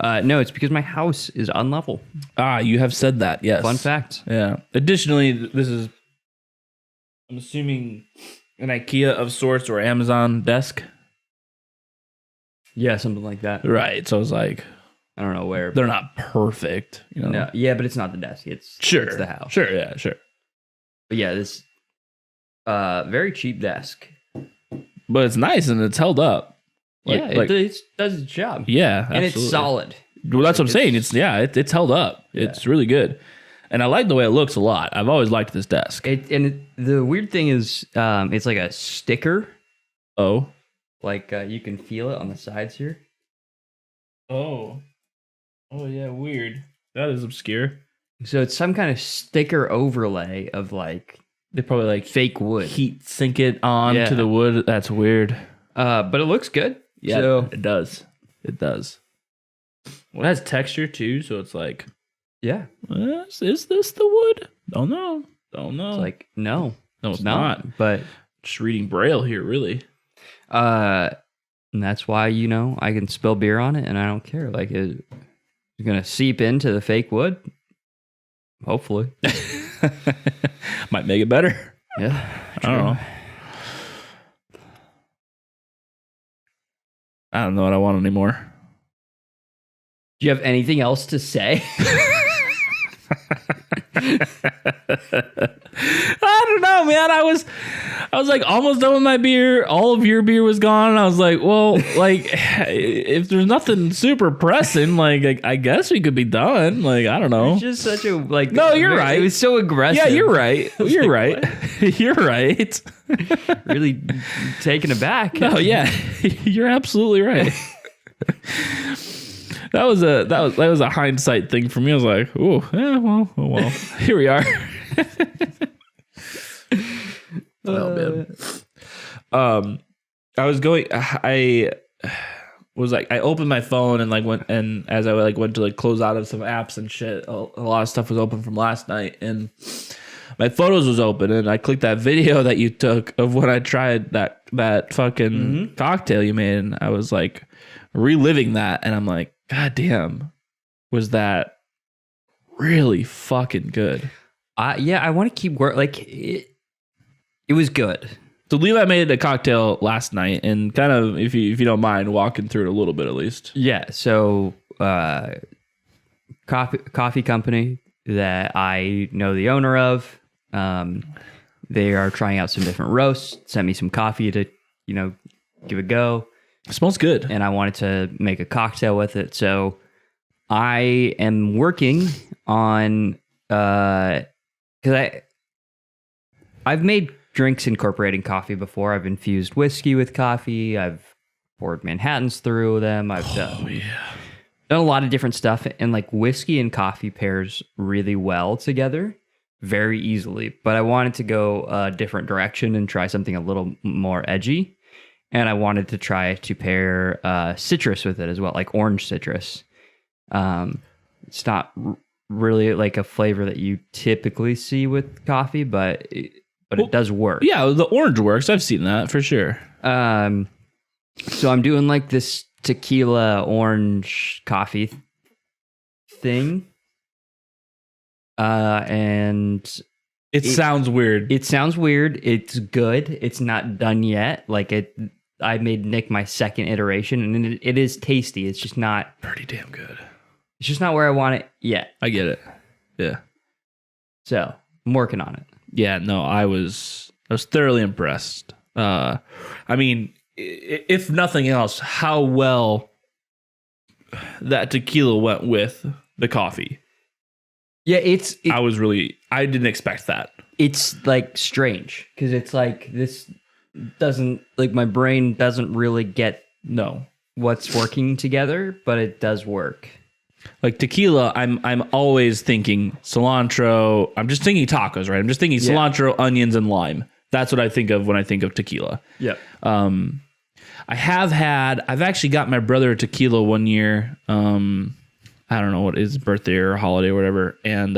No, it's because my house is unlevel. Ah, you have said that. Yes. Fun fact. Yeah. Additionally, this is, I'm assuming, an IKEA of sorts or Amazon desk. Yeah, something like that. Right. So I was like, I don't know where. they're not perfect. You know. No, yeah, but it's not the desk. It's the house. Sure. Yeah. Sure. But yeah, this very cheap desk. But it's nice and it's held up. It does its job. Yeah, and absolutely. it's solid. Well, that's what I'm saying. It's held up. Yeah. It's really good, and I like the way it looks a lot. I've always liked this desk. The weird thing is, it's like a sticker. Oh, Like you can feel it on the sides here. oh, yeah. Weird. That is obscure. So it's some kind of sticker overlay of like They probably like fake wood. heat sink it on Yeah. to the wood. That's weird. But it looks good. Yeah, So, it does. It does. Well, it has texture too, so it's like, yeah. is this the wood? Don't know. Don't know. It's like no, no, it's not. But Just reading Braille here, really. and that's why I can spill beer on it and I don't care. Like it's gonna seep into the fake wood. Hopefully, Might make it better. yeah. I don't know. I don't know what I want anymore. Do you have anything else to say? I don't know, man. I was like almost done with my beer. All of your beer was gone. And I was like, well, like if there's nothing super pressing, like I guess we could be done. Like, I don't know. It's just such a like. No, you're right. It was so aggressive. Yeah, you're right. You're right. You're right. Really taken aback. No, yeah. You're absolutely right. That was a hindsight thing for me. I was like, oh, yeah, well, here we are. Oh man. I opened my phone and as I went to close out of some apps and shit, a lot of stuff was open from last night and my photos was open and I clicked that video that you took of when I tried that fucking cocktail you made and I was like reliving that and I'm like, God damn, was that really fucking good? I want to keep working. It was good. So Levi made a cocktail last night, and kind of, if you don't mind, walking through it a little bit at least. Yeah. So, coffee company that I know the owner of. They are trying out some different roasts. Sent me some coffee to, give a go. It smells good. And I wanted to make a cocktail with it. So I am working on, because I've made drinks incorporating coffee before. I've infused whiskey with coffee. I've poured Manhattans through them. I've done a lot of different stuff. And like whiskey and coffee pairs really well together very easily. But I wanted to go a different direction and try something a little more edgy. And I wanted to try to pair citrus with it as well, like orange citrus. It's not really like a flavor that you typically see with coffee, but it does work. Yeah, the orange works. I've seen that for sure. So I'm doing like this tequila orange coffee thing. And it sounds weird. It sounds weird. It's good. It's not done yet. I made Nick my second iteration, and it is tasty. It's just not pretty damn good. It's just not where I want it yet. I get it. Yeah. So I'm working on it. Yeah. No, I was thoroughly impressed. I mean, if nothing else, how well that tequila went with the coffee. Yeah, I didn't expect that. It's like strange because it's like this doesn't like my brain doesn't really get what's working together, but it does work. Like tequila, I'm always thinking cilantro. I'm just thinking tacos, right? I'm just thinking cilantro, onions, and lime. That's what I think of when I think of tequila. Yeah. I've actually got my brother a tequila one year. I don't know what his birthday or holiday or whatever. And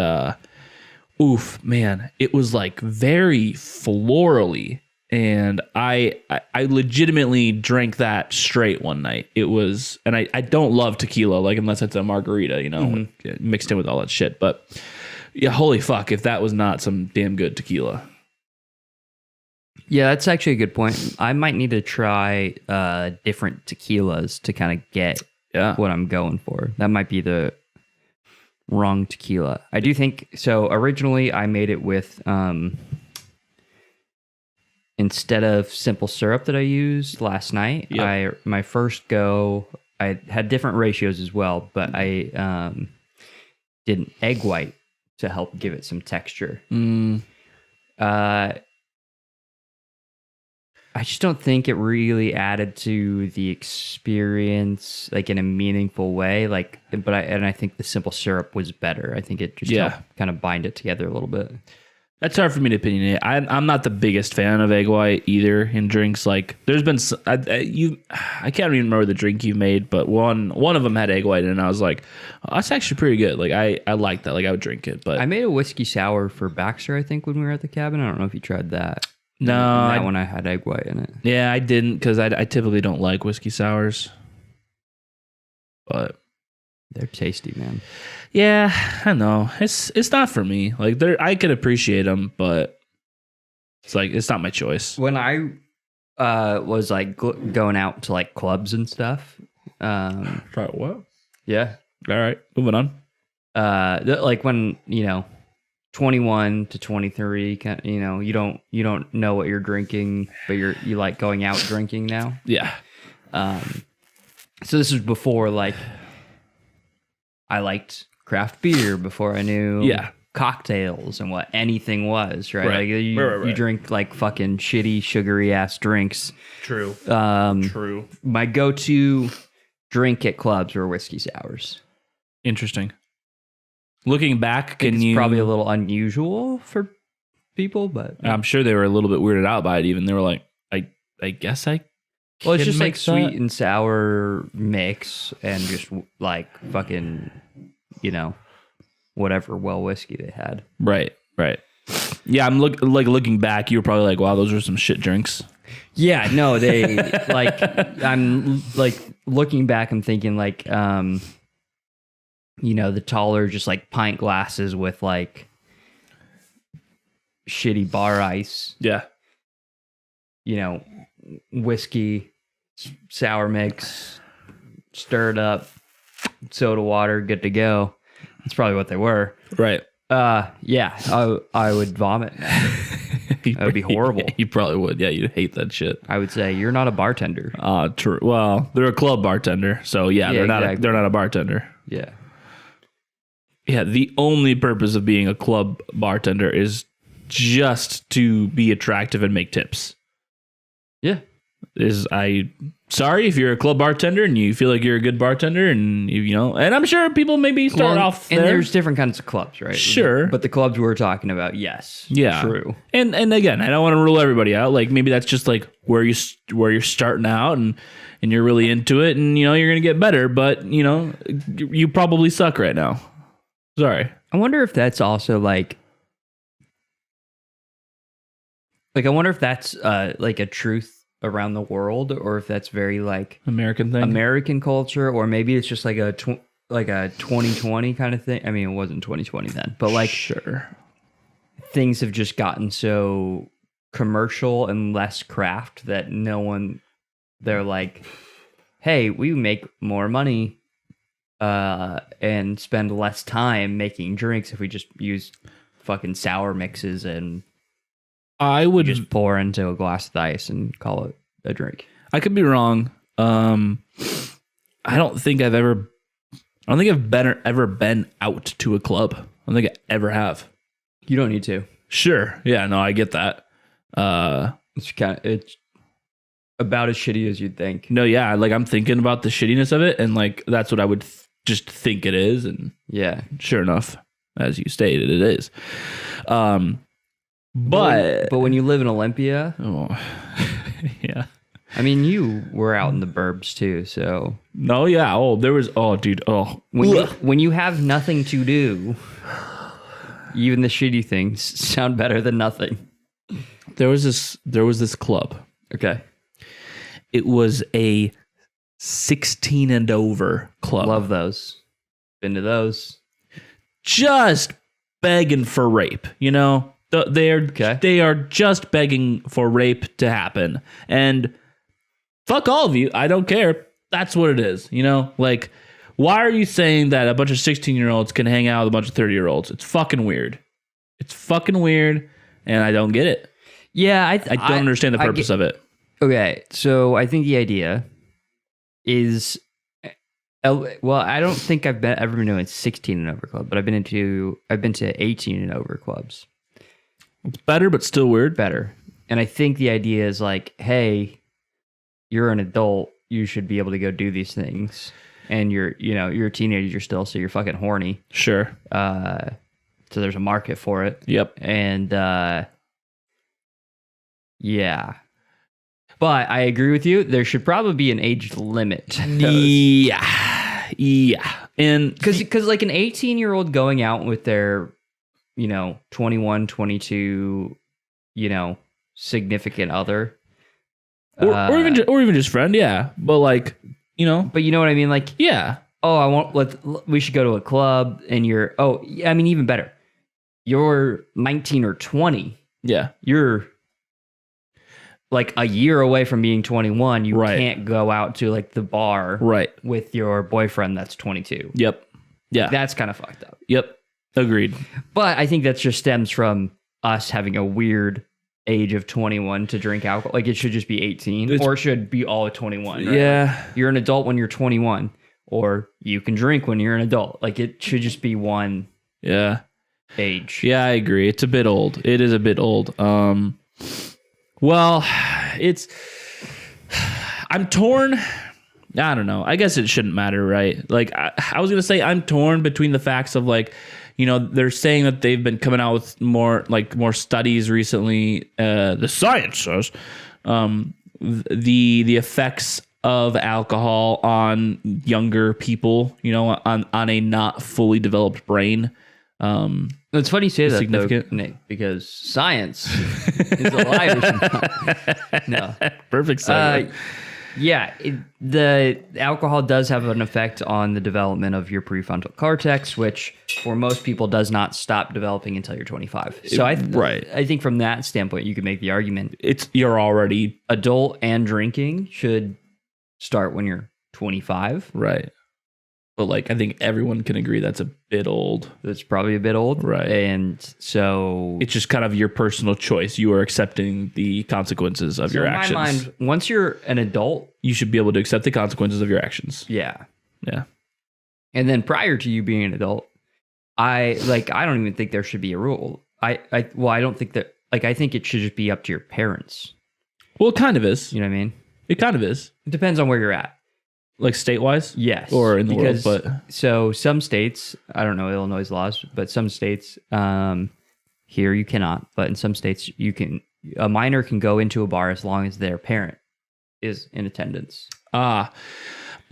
oof, man, it was like very florally. And I legitimately drank that straight one night. It was, and I don't love tequila, like unless it's a margarita, you know, mixed in with all that shit. But yeah, holy fuck, if that was not some damn good tequila. Yeah, that's actually a good point. I might need to try different tequilas to kind of get what I'm going for. That might be the wrong tequila. I do think so. Originally, I made it with instead of simple syrup that I used last night. My first go, I had different ratios as well, but I did an egg white to help give it some texture. I just don't think it really added to the experience like in a meaningful way. I think the simple syrup was better. I think it just helped kind of bind it together a little bit. That's hard for me to opinionate. I'm not the biggest fan of egg white either in drinks. Like there's been I can't even remember the drink you made, but one of them had egg white in it, and I was like, oh, that's actually pretty good. Like I like that. Like I would drink it. But I made a whiskey sour for Baxter, I think, when we were at the cabin. I don't know if you tried that. No, that one I had egg white in it. Yeah, I didn't because I typically don't like whiskey sours, but they're tasty, man. Yeah, I know it's not for me. Like I could appreciate them, but it's like it's not my choice. When I was like going out to like clubs and stuff, try what? Yeah. All right, moving on. Like when 21 to 23, you don't know what you're drinking, but you like going out drinking now. Yeah. So this was before like I liked craft beer, before I knew cocktails and what anything was, right? Like you drink like fucking shitty sugary ass drinks. True. True. My go-to drink at clubs were whiskey sours. Interesting. Looking back, it's probably a little unusual for people, but I'm sure they were a little bit weirded out by it. Even they were like, I guess I. Well, it's just like sweet and sour mix, and just like fucking, whatever whiskey they had. Right. Yeah, I'm looking back. You were probably like, wow, those are some shit drinks. Yeah, no, they like. I'm like looking back. I'm thinking like. The taller, just like pint glasses with like shitty bar ice. Yeah. Whiskey, sour mix, stirred up, soda water, good to go. That's probably what they were. Right. Yeah, I would vomit. That would be horrible. You probably would. Yeah, you'd hate that shit. I would say you're not a bartender. True. Well, they're a club bartender, so they're not a bartender. Yeah. Yeah, the only purpose of being a club bartender is just to be attractive and make tips. Yeah. Sorry if you're a club bartender and you feel like you're a good bartender and and I'm sure people maybe start off there. And there's different kinds of clubs, right? Sure. But the clubs we're talking about, yes. Yeah. True. And again, I don't want to rule everybody out. Like maybe that's just like where you're starting out and you're really into it and you're going to get better, but you probably suck right now. Sorry. I wonder if that's also like I wonder if that's like a truth around the world, or if that's very like American thing, American culture, or maybe it's just like a 2020 kind of thing. I mean, it wasn't 2020 then, but like sure, things have just gotten so commercial and less craft that they're like, hey, we make more money and spend less time making drinks if we just use fucking sour mixes and I would just pour into a glass of ice and call it a drink. I could be wrong. I don't think I've ever been out to a club. I don't think I ever have. You don't need to. Sure. Yeah, no, I get that. It's about as shitty as you'd think. No, yeah, like I'm thinking about the shittiness of it, and like that's what I would just think it is, and yeah, sure enough, as you stated, it is. But when you live in Olympia, yeah. I mean, you were out in the burbs too, so no, yeah. When you have nothing to do, even the shitty things sound better than nothing. There was this club. Okay. It was a 16 and over club. Love those. Been to those. Just begging for rape, They are just begging for rape to happen. And fuck all of you. I don't care. That's what it is. Like, why are you saying that a bunch of 16-year-olds can hang out with a bunch of 30-year-olds? It's fucking weird. And I don't get it. Yeah, I don't understand the purpose of it. Okay, so I think the idea is, well, I don't think I've ever been to a 16 and over club, but I've been to 18 and over clubs. It's better, but still weird. Better. And I think the idea is like, hey, you're an adult, you should be able to go do these things. And you're a teenager still, so you're fucking horny. Sure. So there's a market for it. Yep. And yeah. But I agree with you. There should probably be an age limit. Yeah. And because like an 18-year-old going out with their 21, 22, significant other, or even just friend, yeah. But like, but you know what I mean, like, yeah. Oh, we should go to a club, and even better, you're 19 or 20. Yeah, you're like a year away from being 21. You can't go out to like the bar, with your boyfriend that's 22. Yep. Yeah, that's kind of fucked up. Yep. Agreed. But I think that just stems from us having a weird age of 21 to drink alcohol. Like, it should just be 18, or it should be all 21. Right? Yeah. You're an adult when you're 21, or you can drink when you're an adult. Like, it should just be one age. Yeah, I agree. It's a bit old. It is a bit old. Well, I'm torn. I don't know. I guess it shouldn't matter, right? Like, I was going to say I'm torn between the facts of like, they're saying that they've been coming out with more studies recently. The science says the effects of alcohol on younger people, on a not fully developed brain. It's funny you say that, significant. though, Nick, because science is a liar. No. Perfect segue. Yeah, the alcohol does have an effect on the development of your prefrontal cortex, which for most people does not stop developing until you're 25. So I think from that standpoint, you could make the argument you're already adult and drinking should start when you're 25. Right. But like, I think everyone can agree that's a bit old. That's probably a bit old. Right. And so it's just kind of your personal choice. You are accepting the consequences of your actions. In my mind, once you're an adult, you should be able to accept the consequences of your actions. Yeah. Yeah. And then prior to you being an adult, I don't even think there should be a rule. I don't think that, like, I think it should just be up to your parents. Well, it kind of is. You know what I mean? It kind of is. It depends on where you're at. Like state-wise? Yes. Or in the world, but... So some states, I don't know Illinois' laws, but some states, here you cannot, but in some states you can, a minor can go into a bar as long as their parent is in attendance. And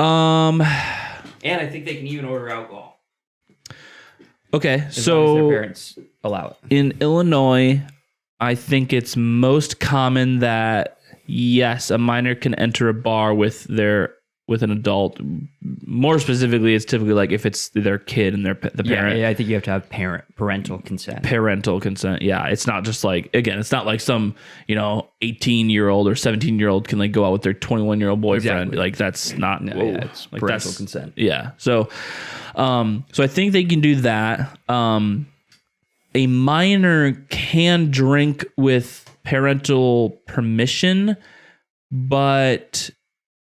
I think they can even order alcohol. Okay, As long as their parents allow it. In Illinois, I think it's most common that, yes, a minor can enter a bar with an adult. More specifically, it's typically like if it's their kid and the parent. Yeah, I think you have to have parental consent. Parental consent. Yeah, it's not just like, again, it's not like some 18-year-old or 17-year-old can like go out with their 21-year-old boyfriend. Exactly. Like that's not. No, yeah, it's like parental consent. Yeah. So I think they can do that. A minor can drink with parental permission, but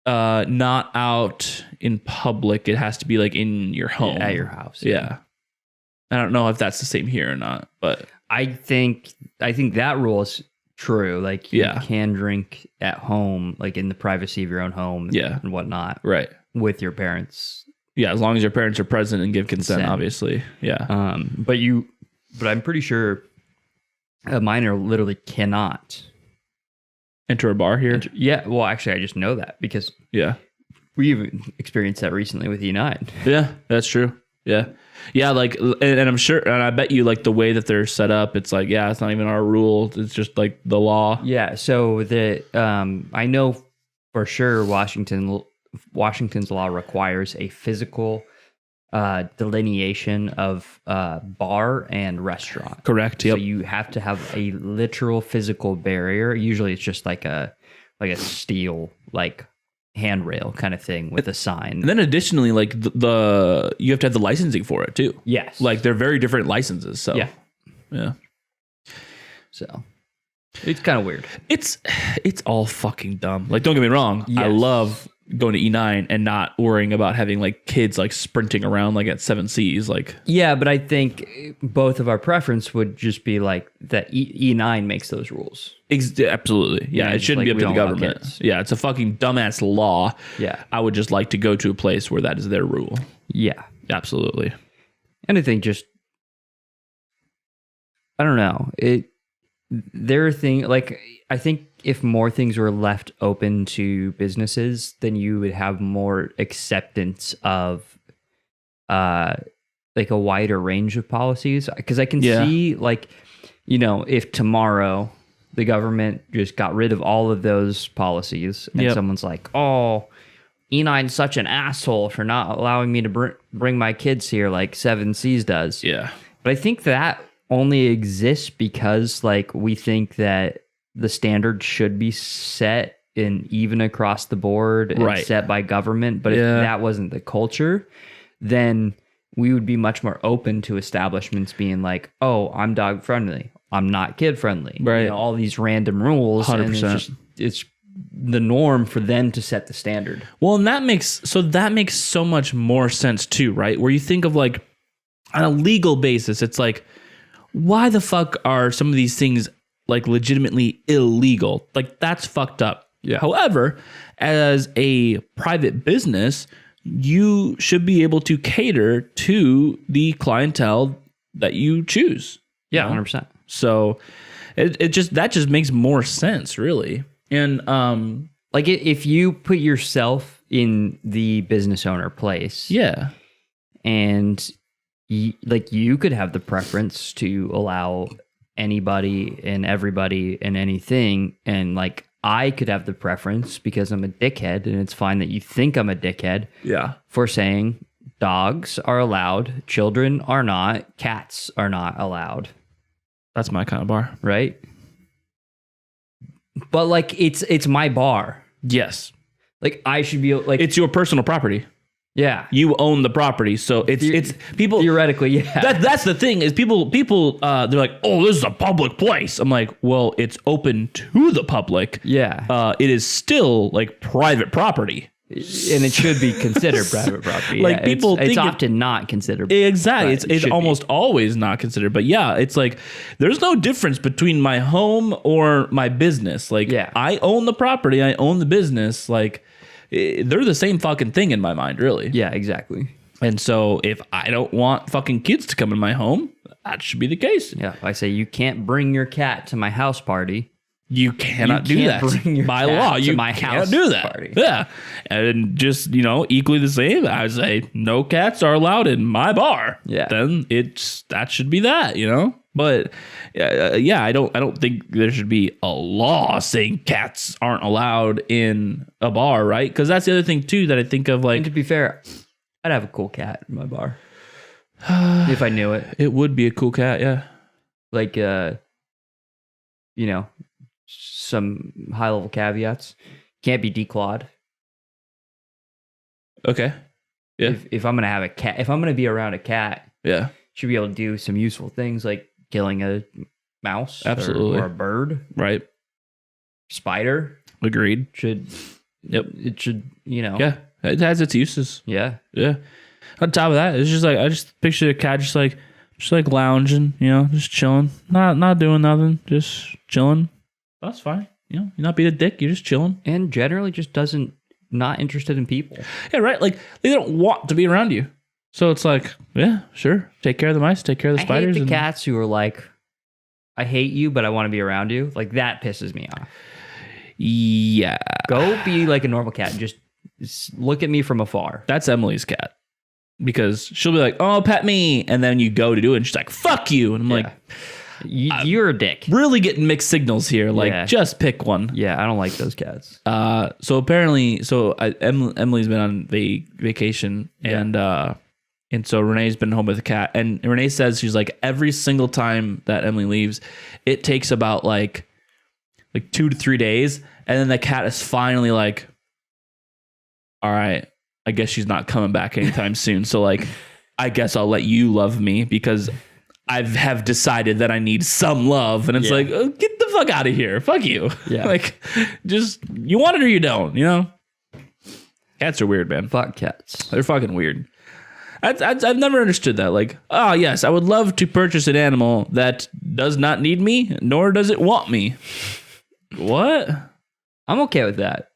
not out in public. It has to be like in your home, at your house. Yeah. I don't know if that's the same here or not, but I think that rule is true. Like you can drink at home, like in the privacy of your own home, and whatnot, right, with your parents. Yeah, as long as your parents are present and give consent. Obviously. Yeah. But I'm pretty sure a minor literally cannot enter a bar here. Yeah. Well, actually, I just know that because we even experienced that recently with E9. Yeah, that's true. Yeah. Yeah. Like, and I'm sure, and I bet you like the way that they're set up, it's like, it's not even our rule. It's just like the law. Yeah. So I know for sure Washington's law requires a physical delineation of bar and restaurant. Correct. Yep. So you have to have a literal physical barrier. Usually it's just like a steel like handrail kind of thing with a sign. And then additionally, like the you have to have the licensing for it too. Yes. Like they're very different licenses. So yeah. So it's kind of weird. It's all fucking dumb. Like, don't get me wrong. Yes. I love going to E9 and not worrying about having like kids like sprinting around like at 7 Cs. Like, yeah, but I think both of our preference would just be like that E9 makes those rules. Absolutely. Yeah, it shouldn't be up to the government. Yeah, it's a fucking dumbass law. Yeah. I would just like to go to a place where that is their rule. Yeah. Absolutely. And I think I don't know. I think if more things were left open to businesses, then you would have more acceptance of like a wider range of policies. Because I can see like, if tomorrow the government just got rid of all of those policies and someone's like, oh, E9's such an asshole for not allowing me to bring my kids here like 7 Cs does. Yeah. But I think that only exists because like we think that the standard should be set and even across the board and set by government. But if that wasn't the culture, then we would be much more open to establishments being like, oh, I'm dog friendly, I'm not kid friendly. Right. All these random rules. 100%. And it's the norm for them to set the standard. Well, and that makes so much more sense too, right? Where you think of like on a legal basis, it's like, why the fuck are some of these things like legitimately illegal? Like that's fucked up. Yeah. However, as a private business, you should be able to cater to the clientele that you choose. Yeah, 100%. So it just makes more sense, really. And like if you put yourself in the business owner place, and you could have the preference to allow anybody and everybody and anything, and like I could have the preference because I'm a dickhead, and it's fine that you think I'm a dickhead. Yeah. For saying dogs are allowed, children are not, cats are not allowed. That's my kind of bar, right? But like it's my bar. Yes. Like I should be like it's your personal property. Yeah, you own the property, so it's people theoretically. Yeah, that's the thing is people they're like, oh, this is a public place. I'm like, well, it's open to the public. Yeah, it is still like private property. And it should be considered private property. Like, yeah, people it's think often not considered. Exactly. but It's should almost always not considered. But yeah, it's like there's no difference between my home or my business. Like, Yeah. I own the property, I own the business. Like, they're the same fucking thing in my mind, really. Yeah, exactly. And so if I don't want fucking kids to come in my home, that should be the case. Yeah, if I say you can't bring your cat to my house party, You cannot You do can't that bring your by cat law. to You my can't house do that. party. Yeah, and just equally the same. I would say no cats are allowed in my bar. Yeah. then that should be that. But yeah, I don't think there should be a law saying cats aren't allowed in a bar, right? Because that's the other thing too that I think of. and Like, to be fair, I'd have a cool cat in my bar if I knew it. it would be a cool cat. Yeah. Like, some high level caveats. Can't be declawed. Okay. Yeah. If I'm gonna have a cat, if I'm gonna be around a cat, Yeah. should be able to do some useful things like killing a mouse, Absolutely. or a bird, Right. spider. Agreed. Should Yep. it should Yeah. It has its uses. yeah. Yeah. On top of that, it's just like I just picture a cat just like lounging, just chilling, not doing nothing, just chilling. That's fine. You're not being a dick. You're just chilling. And generally just not interested in people. Yeah, right. Like they don't want to be around you, so it's like, yeah, sure. Take care of the mice. Take care of the I spiders. hate the cats who are like, I hate you, but I want to be around you. Like that pisses me off. Yeah, Go be like a normal cat. Just look at me from afar. that's Emily's cat. Because she'll be like, "Oh, pet me," and then you go to do it, and she's like, "Fuck you," and I'm like, You're a dick. really getting mixed signals here. Like, Yeah. just pick one. Yeah, I don't like those cats. So apparently, Emily's been on vacation, and so Renee's been home with the cat, and Renee says she's like every single time that Emily leaves, it takes about like 2 to 3 days, and then the cat is finally like, all right, I guess she's not coming back anytime soon. So like, I guess I'll let you love me because I have decided that I need some love. And it's like, oh, get the fuck out of here. Fuck you. Yeah. Like, just, you want it or you don't, Cats are weird, man. Fuck cats. They're fucking weird. I've never understood that. Like, oh, yes, I would love to purchase an animal that does not need me, nor does it want me. What? I'm okay with that.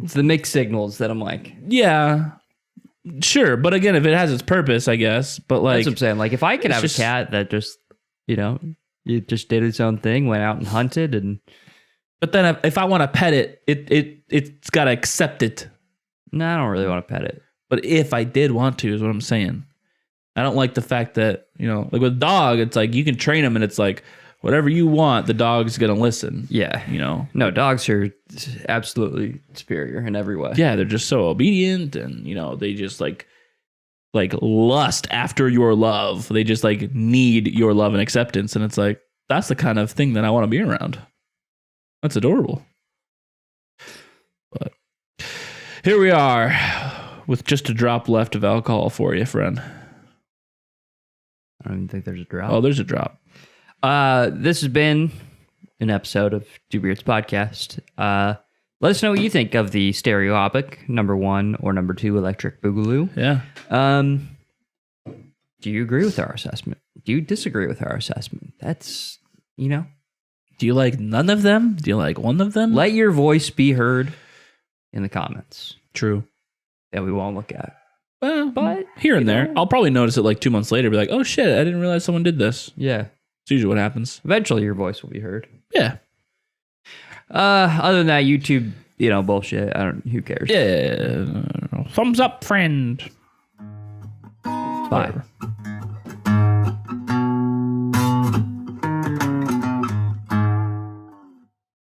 It's the mixed signals that I'm like, Yeah. Sure. But again, if it has its purpose, I guess. But like, that's what I'm saying. Like if I could it's have just- a cat that just, it just did its own thing, went out and hunted, and but then if I want to pet it, it's got to accept it. no, I don't really want to pet it. But if I did want to, is what I'm saying. I don't like the fact that, like with dog, it's like you can train them and it's like whatever you want, the dog's going to listen. Yeah. No, dogs are absolutely superior in every way. Yeah, they're just so obedient and, they just like lust after your love. They just like need your love and acceptance. And it's like, that's the kind of thing that I want to be around. That's adorable. But here we are with just a drop left of alcohol for you, friend. I don't even think there's a drop. Oh, there's a drop. This has been an episode of Two Beards Podcast. Let us know what you think of the Stereohopic #1 or #2 electric Boogaloo. Yeah. Do you agree with our assessment? Do you disagree with our assessment? That's, Do you like none of them? Do you like one of them? let your voice be heard in the comments True. that we won't look at. Well, But, here and there. I'll probably notice it like 2 months later. Be like, oh shit, I didn't realize someone did this. Yeah. It's usually what happens. Eventually your voice will be heard. Yeah. Other than that, YouTube, bullshit. Who cares? Yeah. Thumbs up, friend. Bye. Whatever.